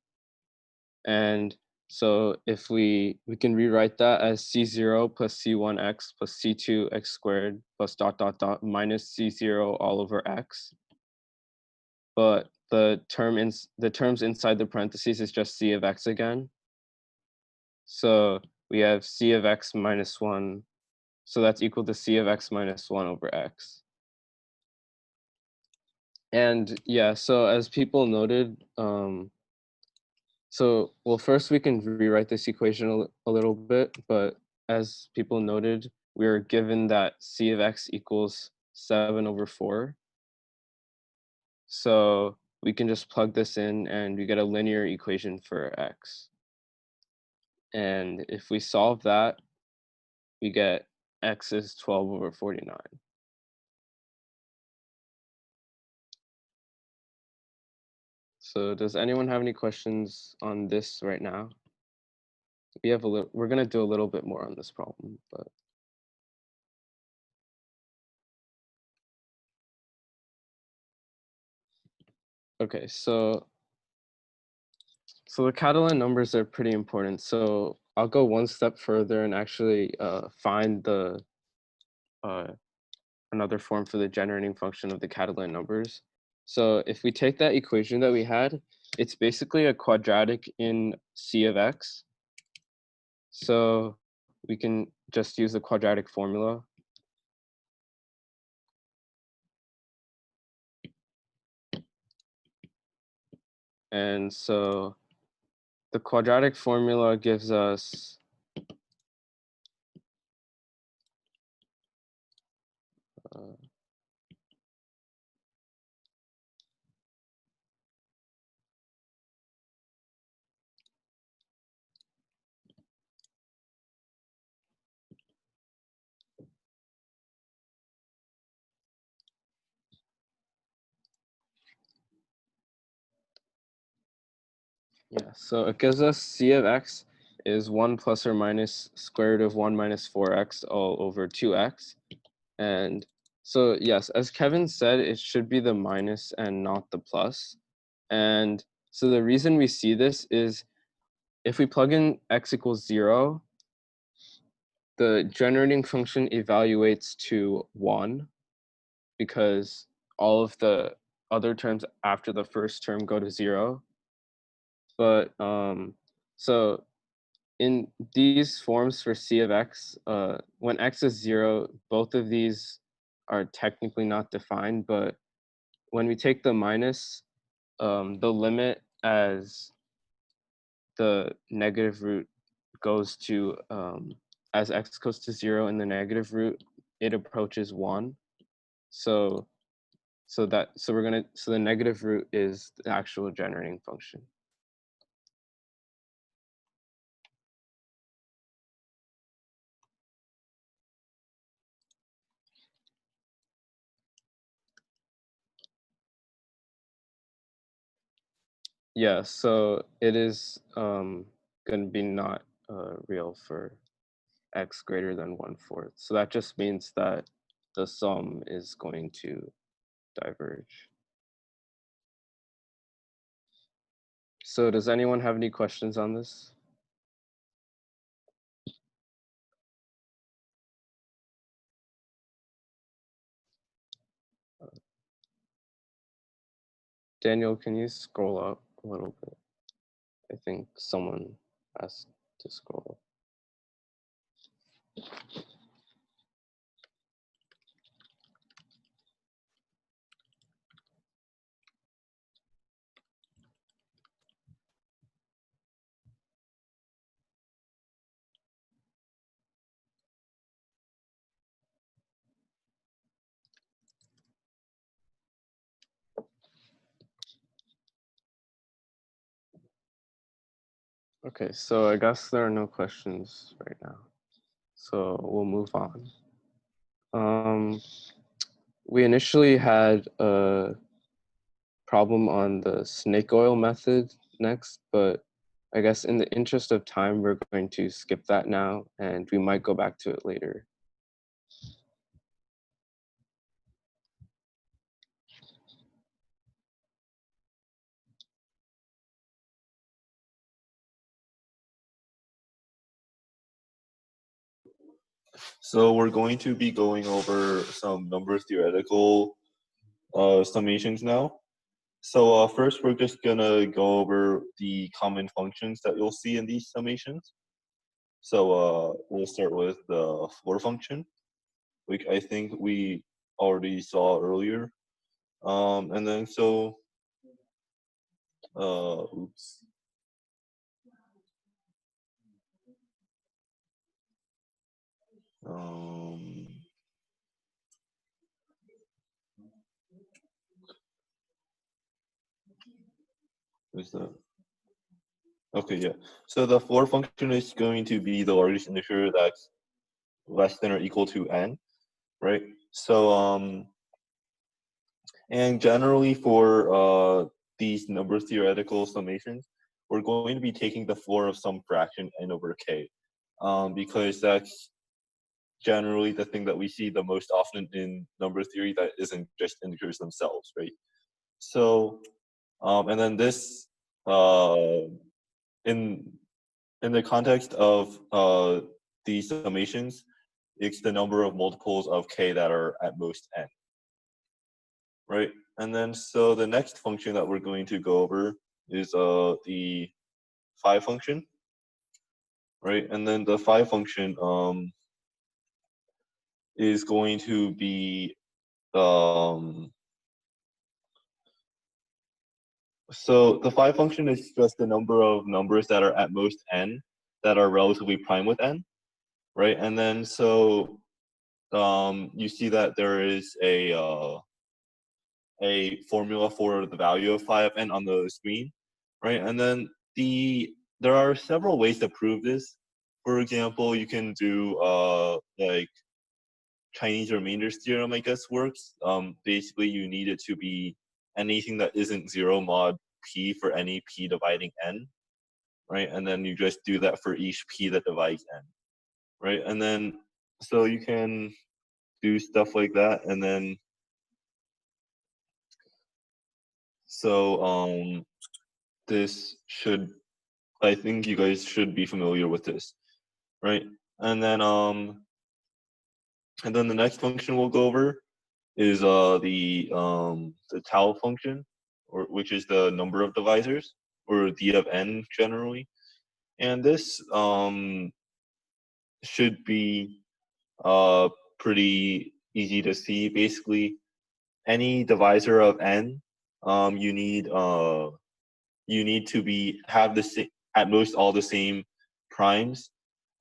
And so if we can rewrite that as C0 plus C1x plus C2x squared plus dot dot dot minus C0 all over x. But the terms inside the parentheses is just C of x again. So we have C of x minus 1. So that's equal to C of x minus 1 over x. And yeah, so as people noted, well, first we can rewrite this equation a little bit, but as people noted, we're given that C of x equals 7 over 4. So we can just plug this in and we get a linear equation for x. And if we solve that, we get x is 12 over 49. So does anyone have any questions on this right now? We're gonna do a little bit more on this problem, but. Okay, so the Catalan numbers are pretty important. So I'll go one step further and actually find the another form for the generating function of the Catalan numbers. So if we take that equation that we had, it's basically a quadratic in C of x. So we can just use the quadratic formula. And so the quadratic formula gives us yeah, so it gives us C of x is 1 plus or minus square root of 1 minus 4x all over 2x. And so yes, as Kevin said, it should be the minus and not the plus. And so the reason we see this is if we plug in x equals 0, the generating function evaluates to 1 because all of the other terms after the first term go to 0. But so in these forms for C of x, when x is 0, both of these are technically not defined, but when we take the minus, the limit as the negative root goes to, as x goes to 0 in the negative root, it approaches 1. So the negative root is the actual generating function. Yeah, so it is going to be not real for x greater than 1/4. So that just means that the sum is going to diverge. So does anyone have any questions on this? Daniel, can you scroll up a little bit? I think someone asked to scroll up. Okay, so I guess there are no questions right now. So we'll move on. We initially had a problem on the snake oil method next, but I guess in the interest of time, we're going to skip that now, and we might go back to it later. So we're going to be going over some number theoretical summations now. So first, we're just gonna go over the common functions that you'll see in these summations. So we'll start with the floor function, which I think we already saw earlier. And then oops. Is that? Okay, yeah. So the floor function is going to be the largest integer that's less than or equal to n, right? So and generally for these number theoretical summations, we're going to be taking the floor of some fraction n over k, because that's generally the thing that we see the most often in number theory that isn't just integers themselves, right? So, and then this, in the context of these summations, it's the number of multiples of k that are at most n, right? And then so the next function that we're going to go over is the phi function, right? And then the phi function is going to be so the phi function is just the number of numbers that are at most n that are relatively prime with n, right? And then so you see that there is a formula for the value of phi of n on the screen, right? And then there are several ways to prove this. For example, you can do like Chinese remainders theorem, I guess, works. Basically, you need it to be anything that isn't 0 mod p for any p dividing n, right? And then you just do that for each p that divides n, right? And then so you can do stuff like that, and then so this should, I think you guys should be familiar with this, right? And then the next function we'll go over is the tau function, or which is the number of divisors, or d of n generally. And this should be pretty easy to see. Basically, any divisor of n, you need to have the same, at most all the same primes,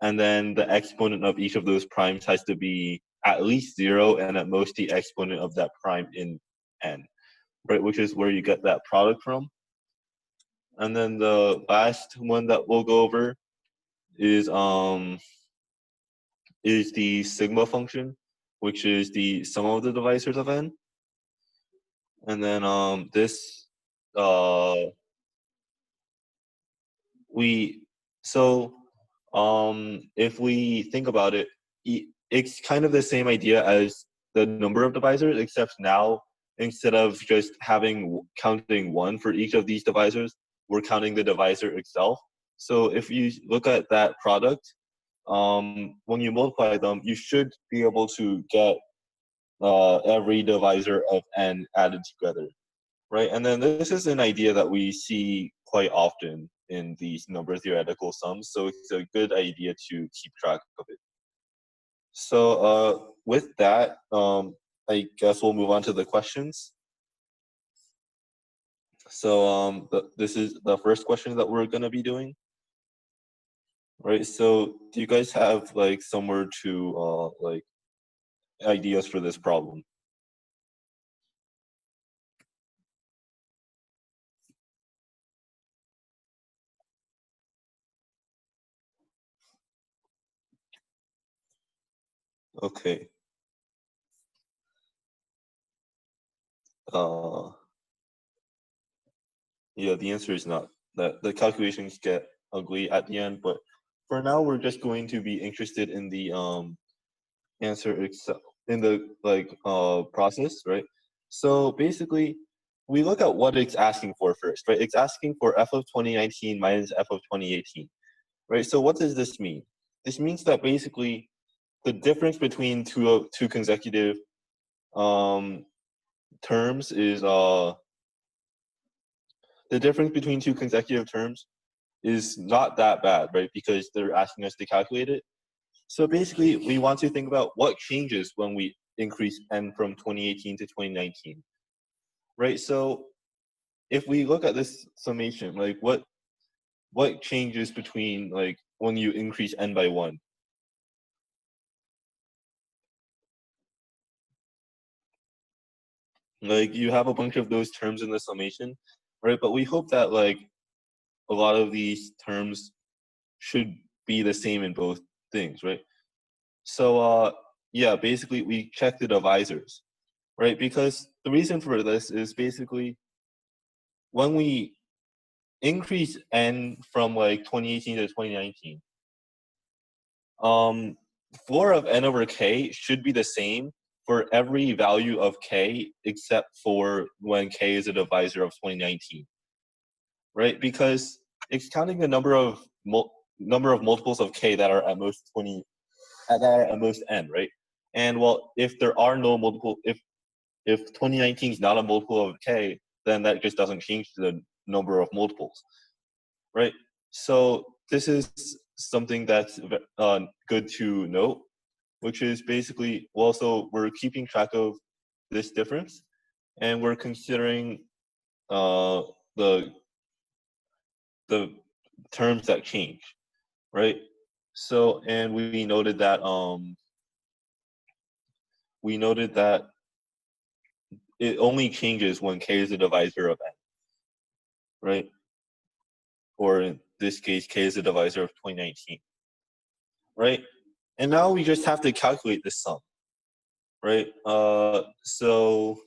and then the exponent of each of those primes has to be at least 0 and at most the exponent of that prime in n, right? Which is where you get that product from. And then the last one that we'll go over is the sigma function, which is the sum of the divisors of n. And then this we so If we think about it, it's kind of the same idea as the number of divisors, except now instead of just counting one for each of these divisors, we're counting the divisor itself. So if you look at that product, when you multiply them, you should be able to get every divisor of n added together, right? And then this is an idea that we see quite often in these number theoretical sums, so it's a good idea to keep track of it. So with that, I guess we'll move on to the questions. So this is the first question that we're gonna be doing. Right, so do you guys have like somewhere to like ideas for this problem? Okay. Yeah, the answer is not. That the calculations get ugly at the end, but for now we're just going to be interested in the answer itself, in the process, right? So basically we look at what it's asking for first, right? It's asking for f of 2019 minus f of 2018, right? So what does this mean? This means that basically the difference between two consecutive terms is the difference between two consecutive terms is not that bad, right? Because they're asking us to calculate it. So basically, we want to think about what changes when we increase n from 2018 to 2019, right? So if we look at this summation, like what changes between like when you increase n by 1? Like you have a bunch of those terms in the summation, right? But we hope that like a lot of these terms should be the same in both things, right? So yeah, basically we check the divisors, right? Because the reason for this is basically when we increase n from like 2018 to 2019, 4 of n over k should be the same for every value of k except for when k is a divisor of 2019, right? Because it's counting the number of multiples of k that are at most n, right? And well, if there are no multiple, if 2019 is not a multiple of k, then that just doesn't change the number of multiples, right? So this is something that's good to note, which is basically, well, so we're keeping track of this difference, and we're considering uh, the terms that change, right? So, and we noted that it only changes when k is a divisor of n, right? Or in this case, k is a divisor of 2019, right? And now we just have to calculate this sum, right? So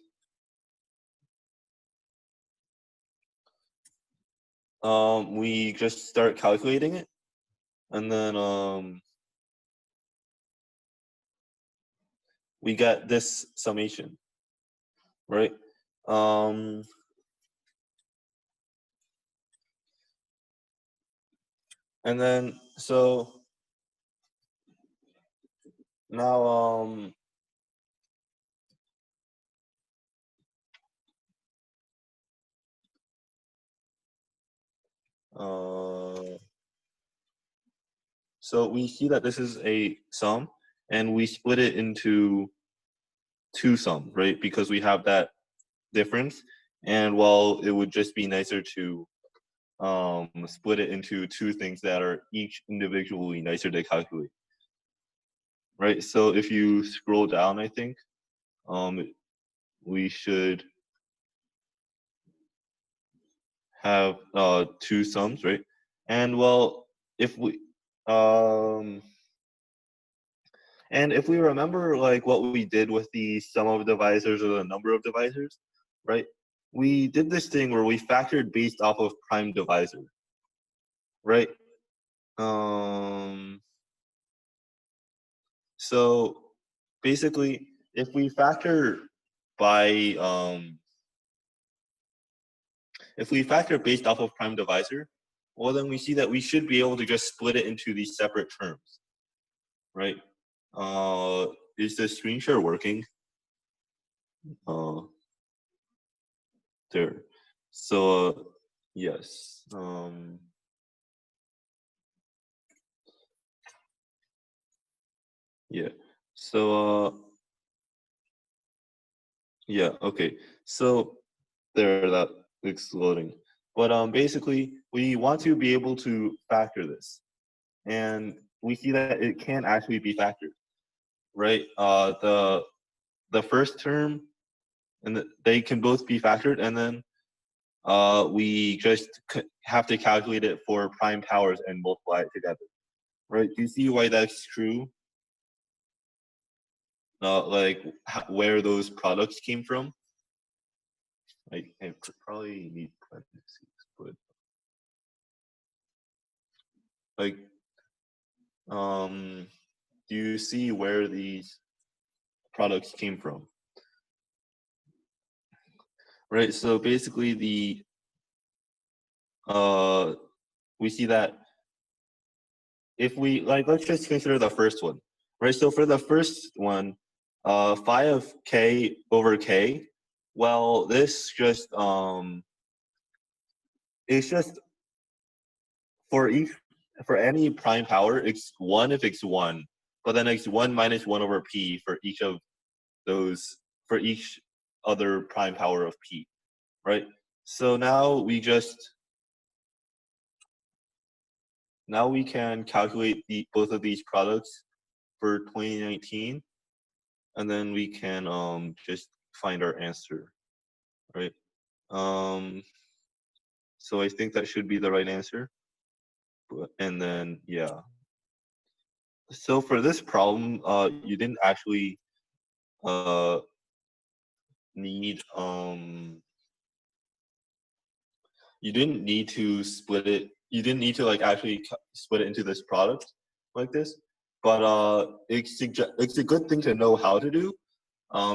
we just start calculating it, and then we get this summation, right? And then so now so we see that this is a sum, and we split it into two sums, right? Because we have that difference, and while it would just be nicer to split it into two things that are each individually nicer to calculate, right? So if you scroll down, I think we should have two sums, right? And well, if we and if we remember like what we did with the sum of divisors or the number of divisors, right? We did this thing where we factored based off of prime divisor, right? So basically, if we factor by if we factor based off of prime divisor, well then we see that we should be able to just split it into these separate terms, right? Is the screen share working? There. So yes. Yeah. So yeah, okay. So there, that it's loading. But basically we want to be able to factor this. And we see that it can actually be factored, right? The first term and they can both be factored, and then we just have to calculate it for prime powers and multiply it together, right? Do you see why that's true? Like where those products came from? I probably need parentheses, but like, do you see where these products came from? Right. So basically, we see that if we let's just consider the first one, right? So for the first one, phi of k over k, well, this just it's just for each for any prime power, x1 if x1, but then x1 minus 1 over p for each of those for each other prime power of p, right? So now we can calculate both of these products for 2019, and then we can just find our answer, right? So I think that should be the right answer. And then yeah. So for this problem, you didn't actually uh need you didn't need to split it. You didn't need to like actually split it into this product like this. But it's a good thing to know how to do,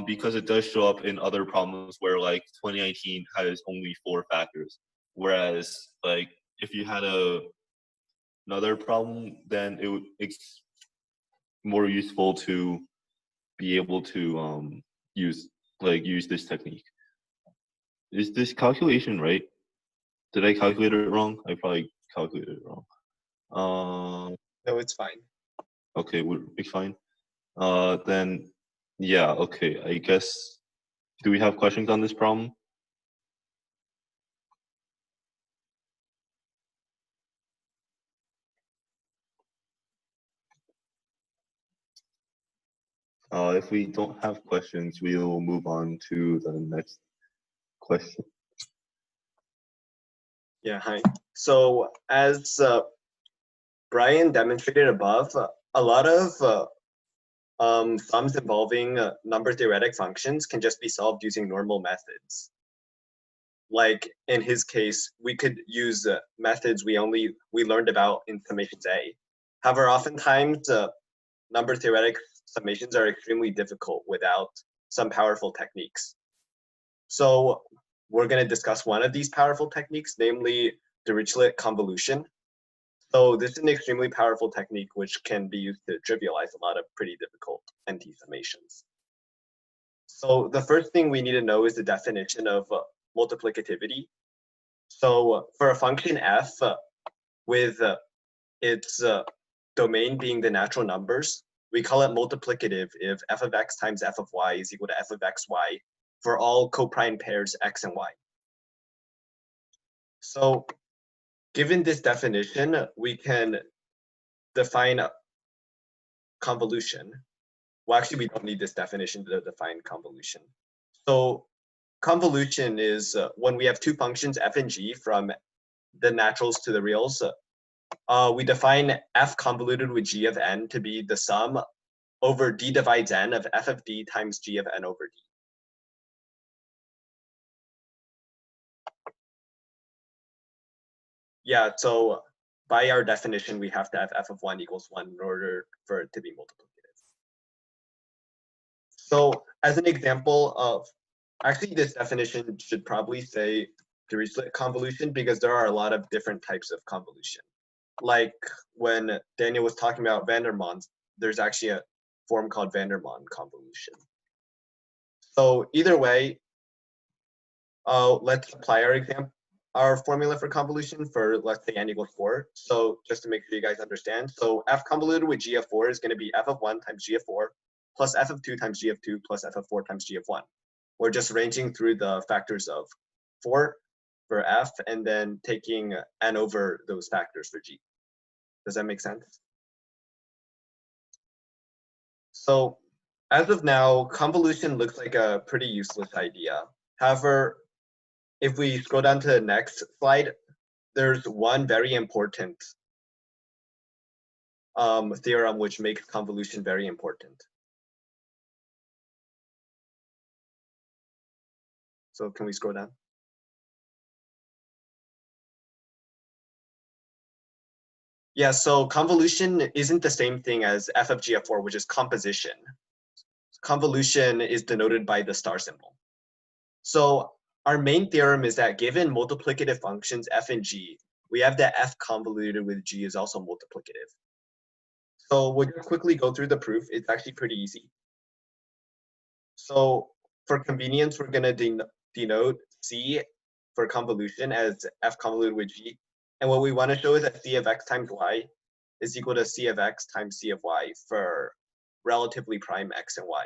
because it does show up in other problems where like 2019 has only 4 factors, whereas like if you had another problem, then it's more useful to be able to use this technique. Is this calculation right? Did I calculate it wrong? I probably calculated it wrong. No, it's fine. Okay, we're fine. Then yeah, okay. I guess, do we have questions on this problem? If we don't have questions, we'll move on to the next question. Yeah, hi. So as Brian demonstrated above, a lot of sums involving number theoretic functions can just be solved using normal methods. Like in his case, we could use methods we learned about in Summations A. However, oftentimes number theoretic summations are extremely difficult without some powerful techniques. So we're going to discuss one of these powerful techniques, namely Dirichlet convolution. So this is an extremely powerful technique which can be used to trivialize a lot of pretty difficult NT summations. So the first thing we need to know is the definition of multiplicativity. So for a function f with its domain being the natural numbers, we call it multiplicative if f of x times f of y is equal to f of xy for all coprime pairs x and y. So given this definition, we can define convolution. Well, actually, we don't need this definition to define convolution. So convolution is when we have two functions f and g from the naturals to the reals. We define f convoluted with g of n to be the sum over d divides n of f of d times g of n over d. Yeah, so by our definition, we have to have f of 1 equals 1 in order for it to be multiplicative. So as an example of, actually this definition should probably say Dirichlet convolution because there are a lot of different types of convolution. Like when Daniel was talking about Vandermonde, there's actually a form called Vandermonde convolution. So either way, let's apply our formula for convolution for, let's say, n equals 4. So just to make sure you guys understand, so f convoluted with g of 4 is going to be f of 1 times g of 4 plus f of 2 times g of 2 plus f of 4 times g of 1. We're just ranging through the factors of 4 for f and then taking n over those factors for g. Does that make sense? So as of now, convolution looks like a pretty useless idea. However, if we scroll down to the next slide, there's one very important theorem which makes convolution very important. So can we scroll down? Yeah, so convolution isn't the same thing as f of g of 4, which is composition. Convolution is denoted by the star symbol. So our main theorem is that given multiplicative functions f and g, we have that f convoluted with g is also multiplicative. So we'll just quickly go through the proof. It's actually pretty easy. So for convenience, we're going to denote c for convolution as f convoluted with g. And what we want to show is that c of x times y is equal to c of x times c of y for relatively prime x and y.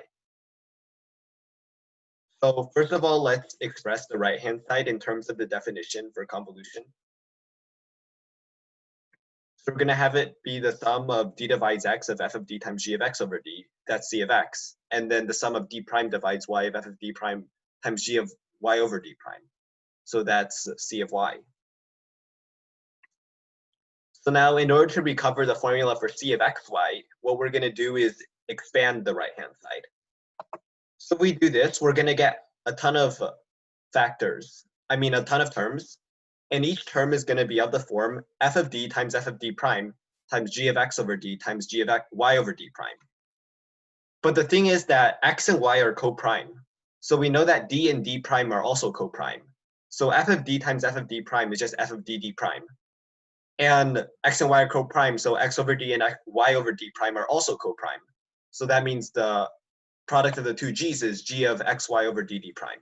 So first of all, let's express the right-hand side in terms of the definition for convolution. So we're going to have it be the sum of d divides x of f of d times g of x over d. That's c of x. And then the sum of d prime divides y of f of d prime times g of y over d prime. So that's c of y. So now in order to recover the formula for c of xy, what we're going to do is expand the right-hand side. So if we do this, we're going to get a ton of factors. I mean, a ton of terms. And each term is going to be of the form f of d times f of d prime times g of x over d times g of y over d prime. But the thing is that x and y are co-prime. So we know that d and d prime are also co-prime. So f of d times f of d prime is just f of d prime. And x and y are co-prime, so x over d and y over d prime are also co-prime. So that means the product of the two g's is g of xy over d prime.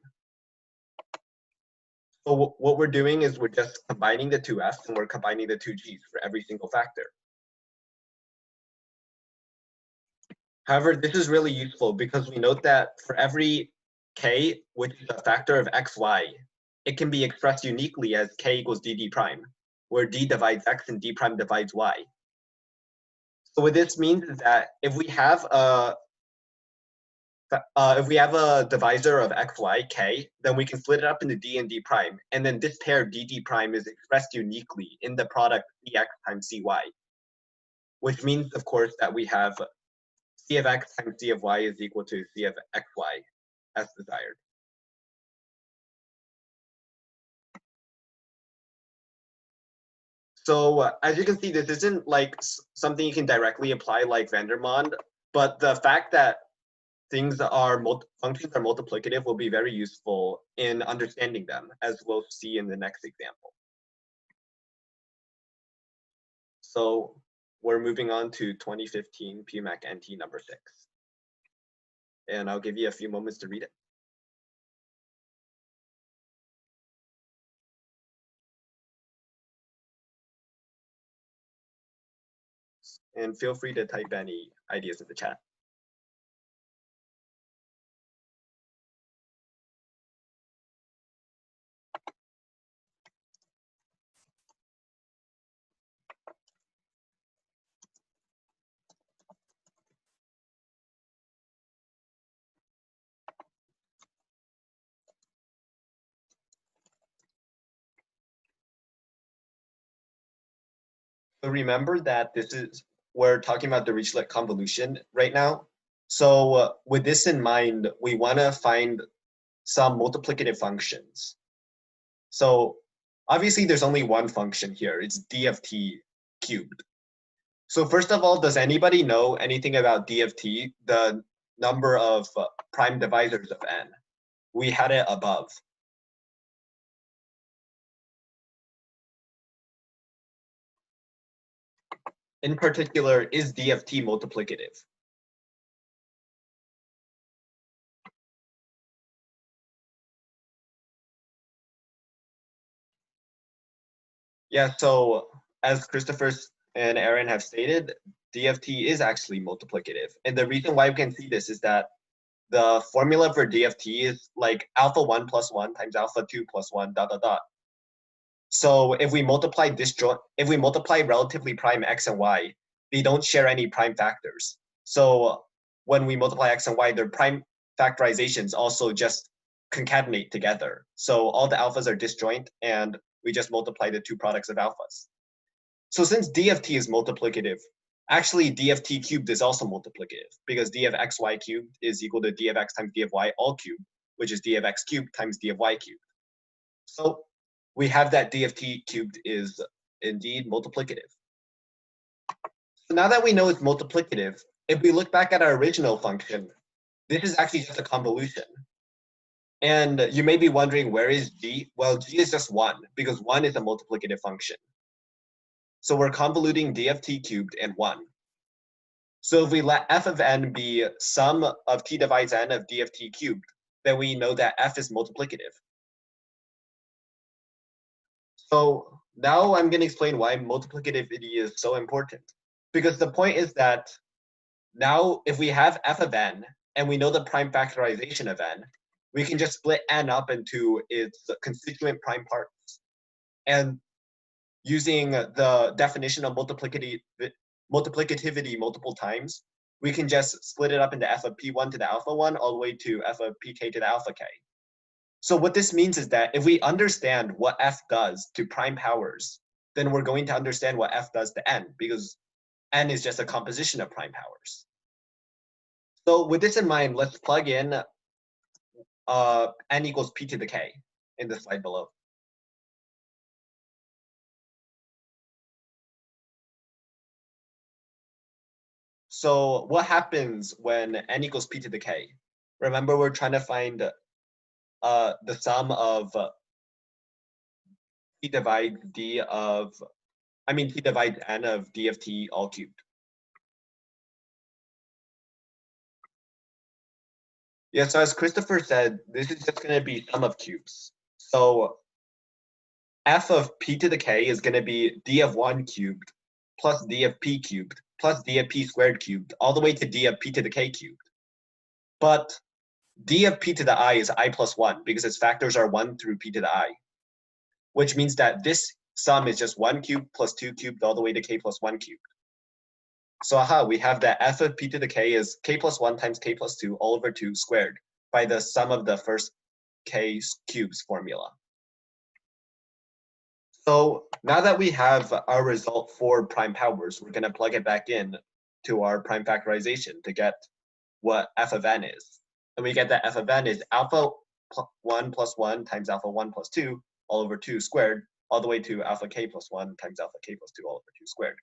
So what we're doing is we're just combining the two f's and we're combining the two g's for every single factor. However, this is really useful because we note that for every k, which is a factor of xy, it can be expressed uniquely as k equals d prime, where d divides x and d prime divides y. So what this means is that if we have a divisor of xy, k, then we can split it up into d and d prime, and then this pair d prime is expressed uniquely in the product dx times cy, which means, of course, that we have c of x times c of y is equal to c of xy as desired. So as you can see, this isn't like something you can directly apply like Vandermonde, but the fact that functions are multiplicative will be very useful in understanding them, as we'll see in the next example. So we're moving on to 2015 PMAC NT number 6. And I'll give you a few moments to read it. And feel free to type any ideas in the chat. So remember that we're talking about the Dirichlet convolution right now. So with this in mind, we want to find some multiplicative functions. So obviously there's only one function here. It's d of t cubed. So first of all, does anybody know anything about d of t, the number of prime divisors of n. We had it above. In particular, is d of t multiplicative? Yeah, so as Christopher and Aaron have stated, d of t is actually multiplicative. And the reason why we can see this is that the formula for d of t is like alpha 1 plus 1 times alpha 2 plus 1 dot dot dot. So if we multiply relatively prime x and y, they don't share any prime factors. So when we multiply x and y, their prime factorizations also just concatenate together. So all the alphas are disjoint, and we just multiply the two products of alphas. So since d of t is multiplicative, actually d of t cubed is also multiplicative, because d of xy cubed is equal to d of x times d of y all cubed, which is d of x cubed times d of y cubed. So we have that d of t cubed is indeed multiplicative. So now that we know it's multiplicative, if we look back at our original function, this is actually just a convolution. And you may be wondering, where is g? Well, g is just 1, because 1 is a multiplicative function. So we're convoluting d of t cubed and 1. So if we let f of n be sum of t divides n of d of t cubed, then we know that f is multiplicative. So now I'm going to explain why multiplicativity is so important. Because the point is that now if we have f of n and we know the prime factorization of n, we can just split n up into its constituent prime parts. And using the definition of multiplicativity multiple times, we can just split it up into f of p1 to the alpha 1 all the way to f of pk to the alpha k. So what this means is that if we understand what f does to prime powers, then we're going to understand what f does to n, because n is just a composition of prime powers. So with this in mind, let's plug in n equals p to the k in the slide below. So what happens when n equals p to the k? Remember, we're trying to find the sum of t divides d of, t divides n of d of t all cubed. Yeah, so as Christopher said, this is just going to be sum of cubes. So f of p to the k is going to be d of 1 cubed plus d of p cubed plus d of p squared cubed all the way to d of p to the k cubed. But d of p to the I is I plus 1 because its factors are 1 through p to the I, which means that this sum is just 1 cubed plus 2 cubed all the way to k plus 1 cubed. So we have that f of p to the k is k plus 1 times k plus 2 all over 2 squared by the sum of the first k cubes formula. So now that we have our result for prime powers, we're going to plug it back in to our prime factorization to get what f of n is. And we get that f of n is alpha 1 plus 1 times alpha 1 plus 2 all over 2 squared, all the way to alpha k plus 1 times alpha k plus 2 all over 2 squared.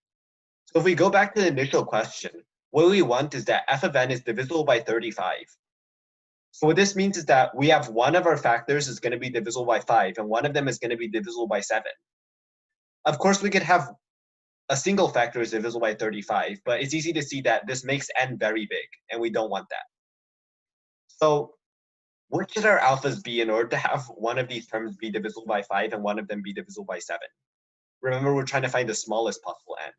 So if we go back to the initial question, what we want is that f of n is divisible by 35. So what this means is that we have one of our factors is going to be divisible by 5, and one of them is going to be divisible by 7. Of course, we could have a single factor is divisible by 35, but it's easy to see that this makes n very big, and we don't want that. So what should our alphas be in order to have one of these terms be divisible by 5 and one of them be divisible by 7? Remember, we're trying to find the smallest possible n.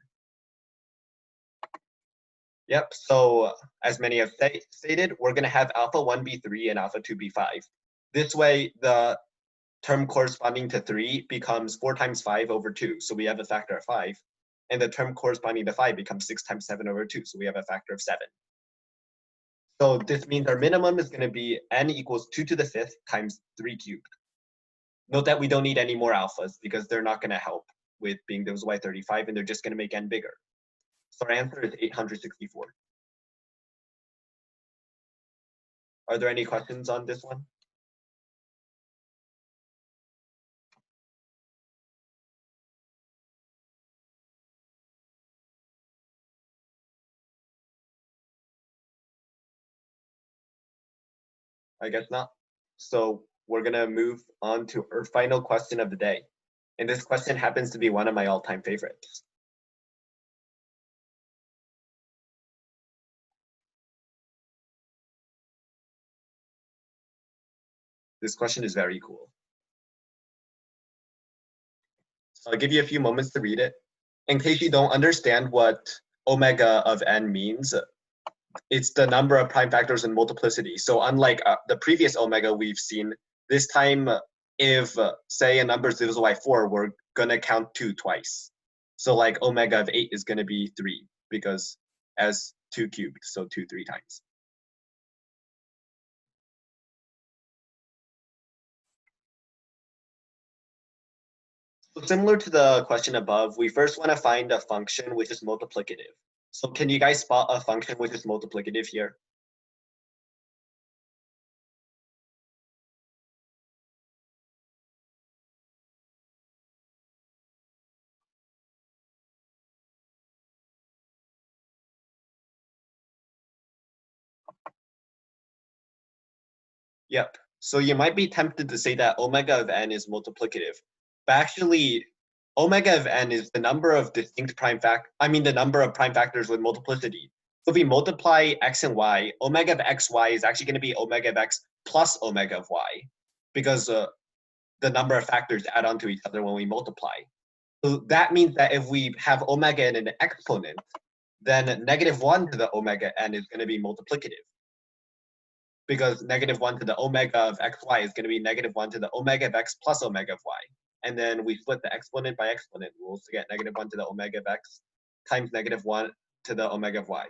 Yep, so as many have stated, we're going to have alpha 1 be 3 and alpha 2 be 5. This way, the term corresponding to 3 becomes 4 times 5 over 2, so we have a factor of 5. And the term corresponding to 5 becomes 6 times 7 over 2, so we have a factor of 7. So this means our minimum is going to be n equals 2 to the 5th times 3 cubed. Note that we don't need any more alphas because they're not going to help with being divisible by 35, and they're just going to make n bigger. So our answer is 864. Are there any questions on this one? I guess not. So we're gonna move on to our final question of the day. And this question happens to be one of my all-time favorites. This question is very cool. So I'll give you a few moments to read it. In case you don't understand what omega of n means, it's the number of prime factors in multiplicity. So unlike the previous omega we've seen, this time if say a number is divisible by 4, we're gonna count 2 twice. So like omega of 8 is gonna be 3 because as 2 cubed, so 2 3 times. So similar to the question above, we first want to find a function which is multiplicative. So can you guys spot a function which is multiplicative here? Yep. So you might be tempted to say that omega of n is multiplicative, but actually omega of n is the number of distinct the number of prime factors with multiplicity. So if we multiply x and y, omega of xy is actually going to be omega of x plus omega of y, because the number of factors add on to each other when we multiply. So that means that if we have omega in an exponent, then -1 to the omega n is going to be multiplicative, because -1 to the omega of xy is going to be -1 to the omega of x plus omega of y. And then we split the exponent by exponent rules to get -1 to the omega of x times -1 to the omega of y.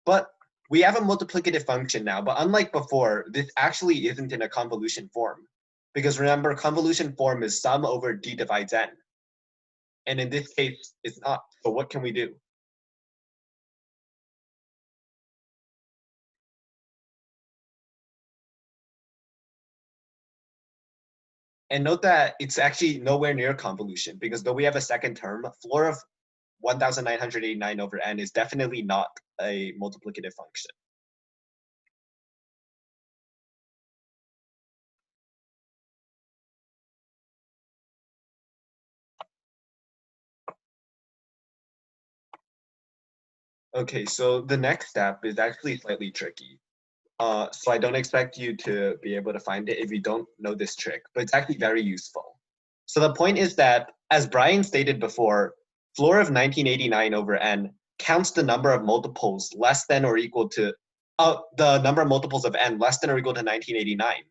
But we have a multiplicative function now, but unlike before, this actually isn't in a convolution form. Because remember, convolution form is sum over d divides n. And in this case, it's not. So what can we do? And note that it's actually nowhere near convolution, because though we have a second term, floor of 1989 over n is definitely not a multiplicative function. Okay, so the next step is actually slightly tricky. So I don't expect you to be able to find it if you don't know this trick, but it's actually very useful. So the point is that, as Brian stated before, floor of 1989 over n counts the number of multiples less than or equal to the number of multiples of n less than or equal to 1989.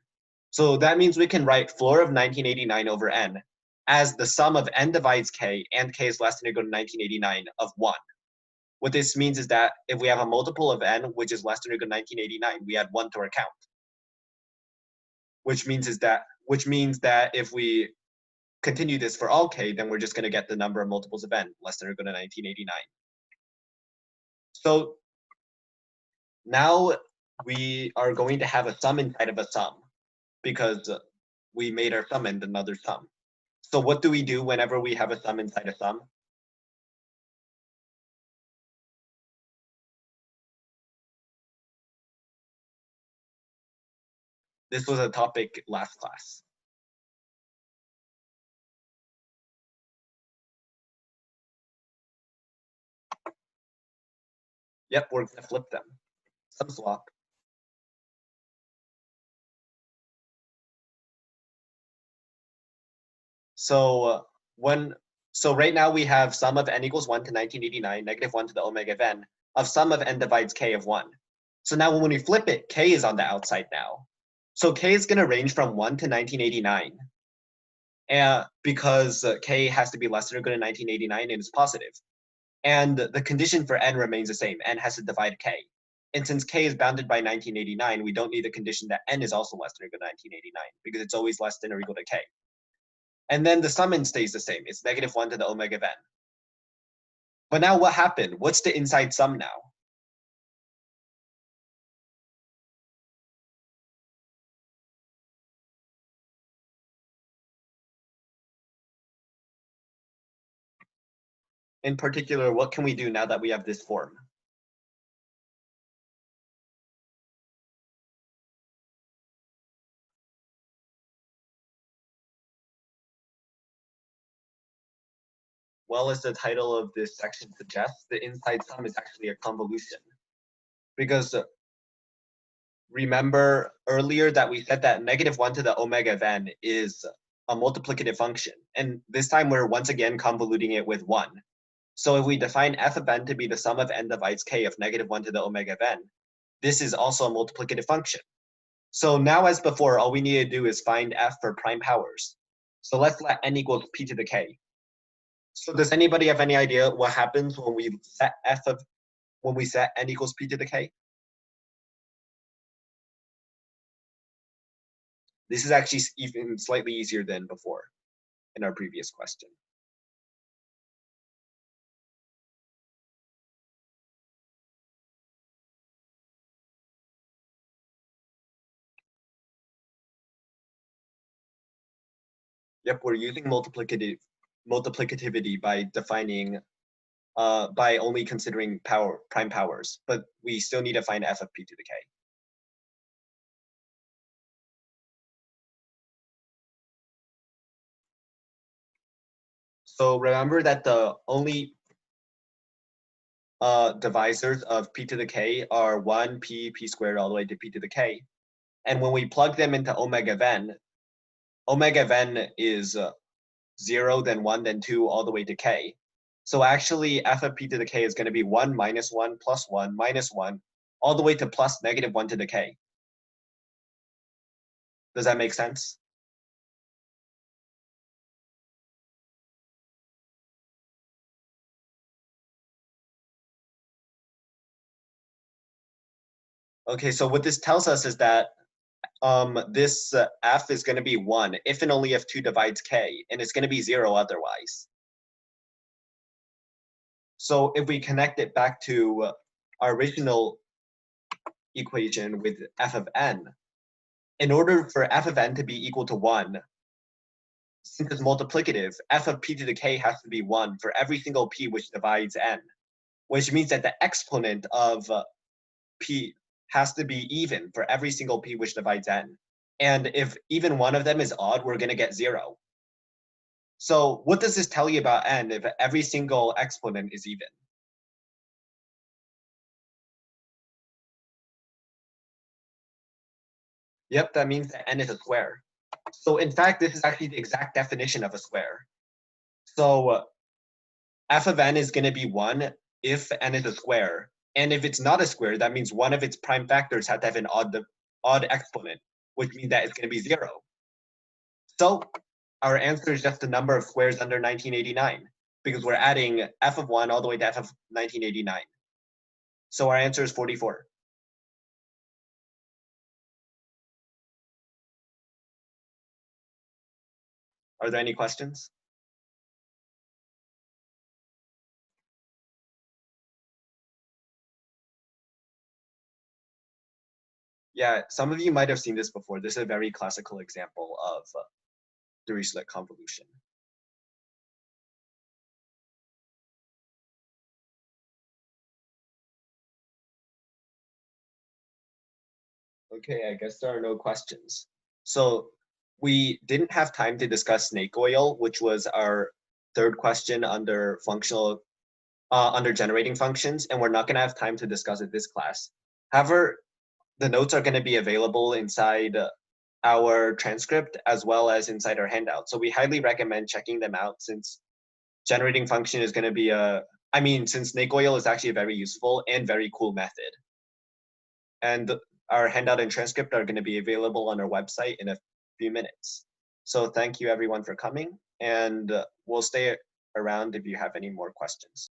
So that means we can write floor of 1989 over n as the sum of n divides k and k is less than or equal to 1989 of 1. What this means is that if we have a multiple of n which is less than or equal to 1989, we add 1 to our count. Which means that if we continue this for all k, then we're just going to get the number of multiples of n less than or equal to 1989. So now we are going to have a sum inside of a sum, because we made our sum and another sum. So what do we do whenever we have a sum inside a sum? This was a topic last class. Yep, we're going to flip them. Sum swap. So right now we have sum of n equals 1 to 1989, -1 to the omega of n, of sum of n divides k of 1. So now when we flip it, k is on the outside now. So k is going to range from 1 to 1989. And because k has to be less than or equal to 1989 and it's positive. And the condition for n remains the same. N has to divide k. And since k is bounded by 1989, we don't need the condition that n is also less than or equal to 1989, because it's always less than or equal to k. And then the summand stays the same. It's -1 to the omega of n. But now what happened? What's the inside sum now? In particular, what can we do now that we have this form? well as the title of this section suggests, the inside sum is actually a convolution. Because remember earlier that we said that -1 to the omega of n is a multiplicative function. And this time we're once again convoluting it with 1. So if we define f of n to be the sum of n divides k of -1 to the omega of n, this is also a multiplicative function. So now as before, all we need to do is find f for prime powers. So let's let n equals p to the k. So does anybody have any idea what happens when we set n equals p to the k? This is actually even slightly easier than before in our previous question. Yep, we're using multiplicativity by defining by only considering prime powers, but we still need to find f of p to the k. So remember that the only divisors of p to the k are 1, p squared, all the way to p to the k. And when we plug them into omega of n is 0, then 1, then 2, all the way to k. So actually, f of p to the k is going to be 1 minus 1 plus 1 minus 1, all the way to plus -1 to the k. Does that make sense? Okay, so what this tells us is that this f is going to be 1 if and only if 2 divides k, and it's going to be 0 otherwise. So if we connect it back to our original equation with f of n, in order for f of n to be equal to 1, since it's multiplicative, f of p to the k has to be 1 for every single p which divides n, which means that the exponent of p has to be even for every single p which divides n. And if even one of them is odd, we're going to get 0. So what does this tell you about n if every single exponent is even? Yep, that means that n is a square. So in fact, this is actually the exact definition of a square. So f of n is going to be 1 if n is a square. And if it's not a square, that means one of its prime factors had to have an odd exponent, which means that it's going to be 0. So our answer is just the number of squares under 1989, because we're adding f of 1 all the way to f of 1989. So our answer is 44. Are there any questions? Yeah, some of you might have seen this before. This is a very classical example of Dirichlet convolution. Okay, I guess there are no questions. So we didn't have time to discuss snake oil, which was our third question under under generating functions, and we're not going to have time to discuss it this class. However, the notes are going to be available inside our transcript as well as inside our handout. So we highly recommend checking them out, since generating function is going to be since snake oil is actually a very useful and very cool method. And our handout and transcript are going to be available on our website in a few minutes. So thank you everyone for coming, and we'll stay around if you have any more questions.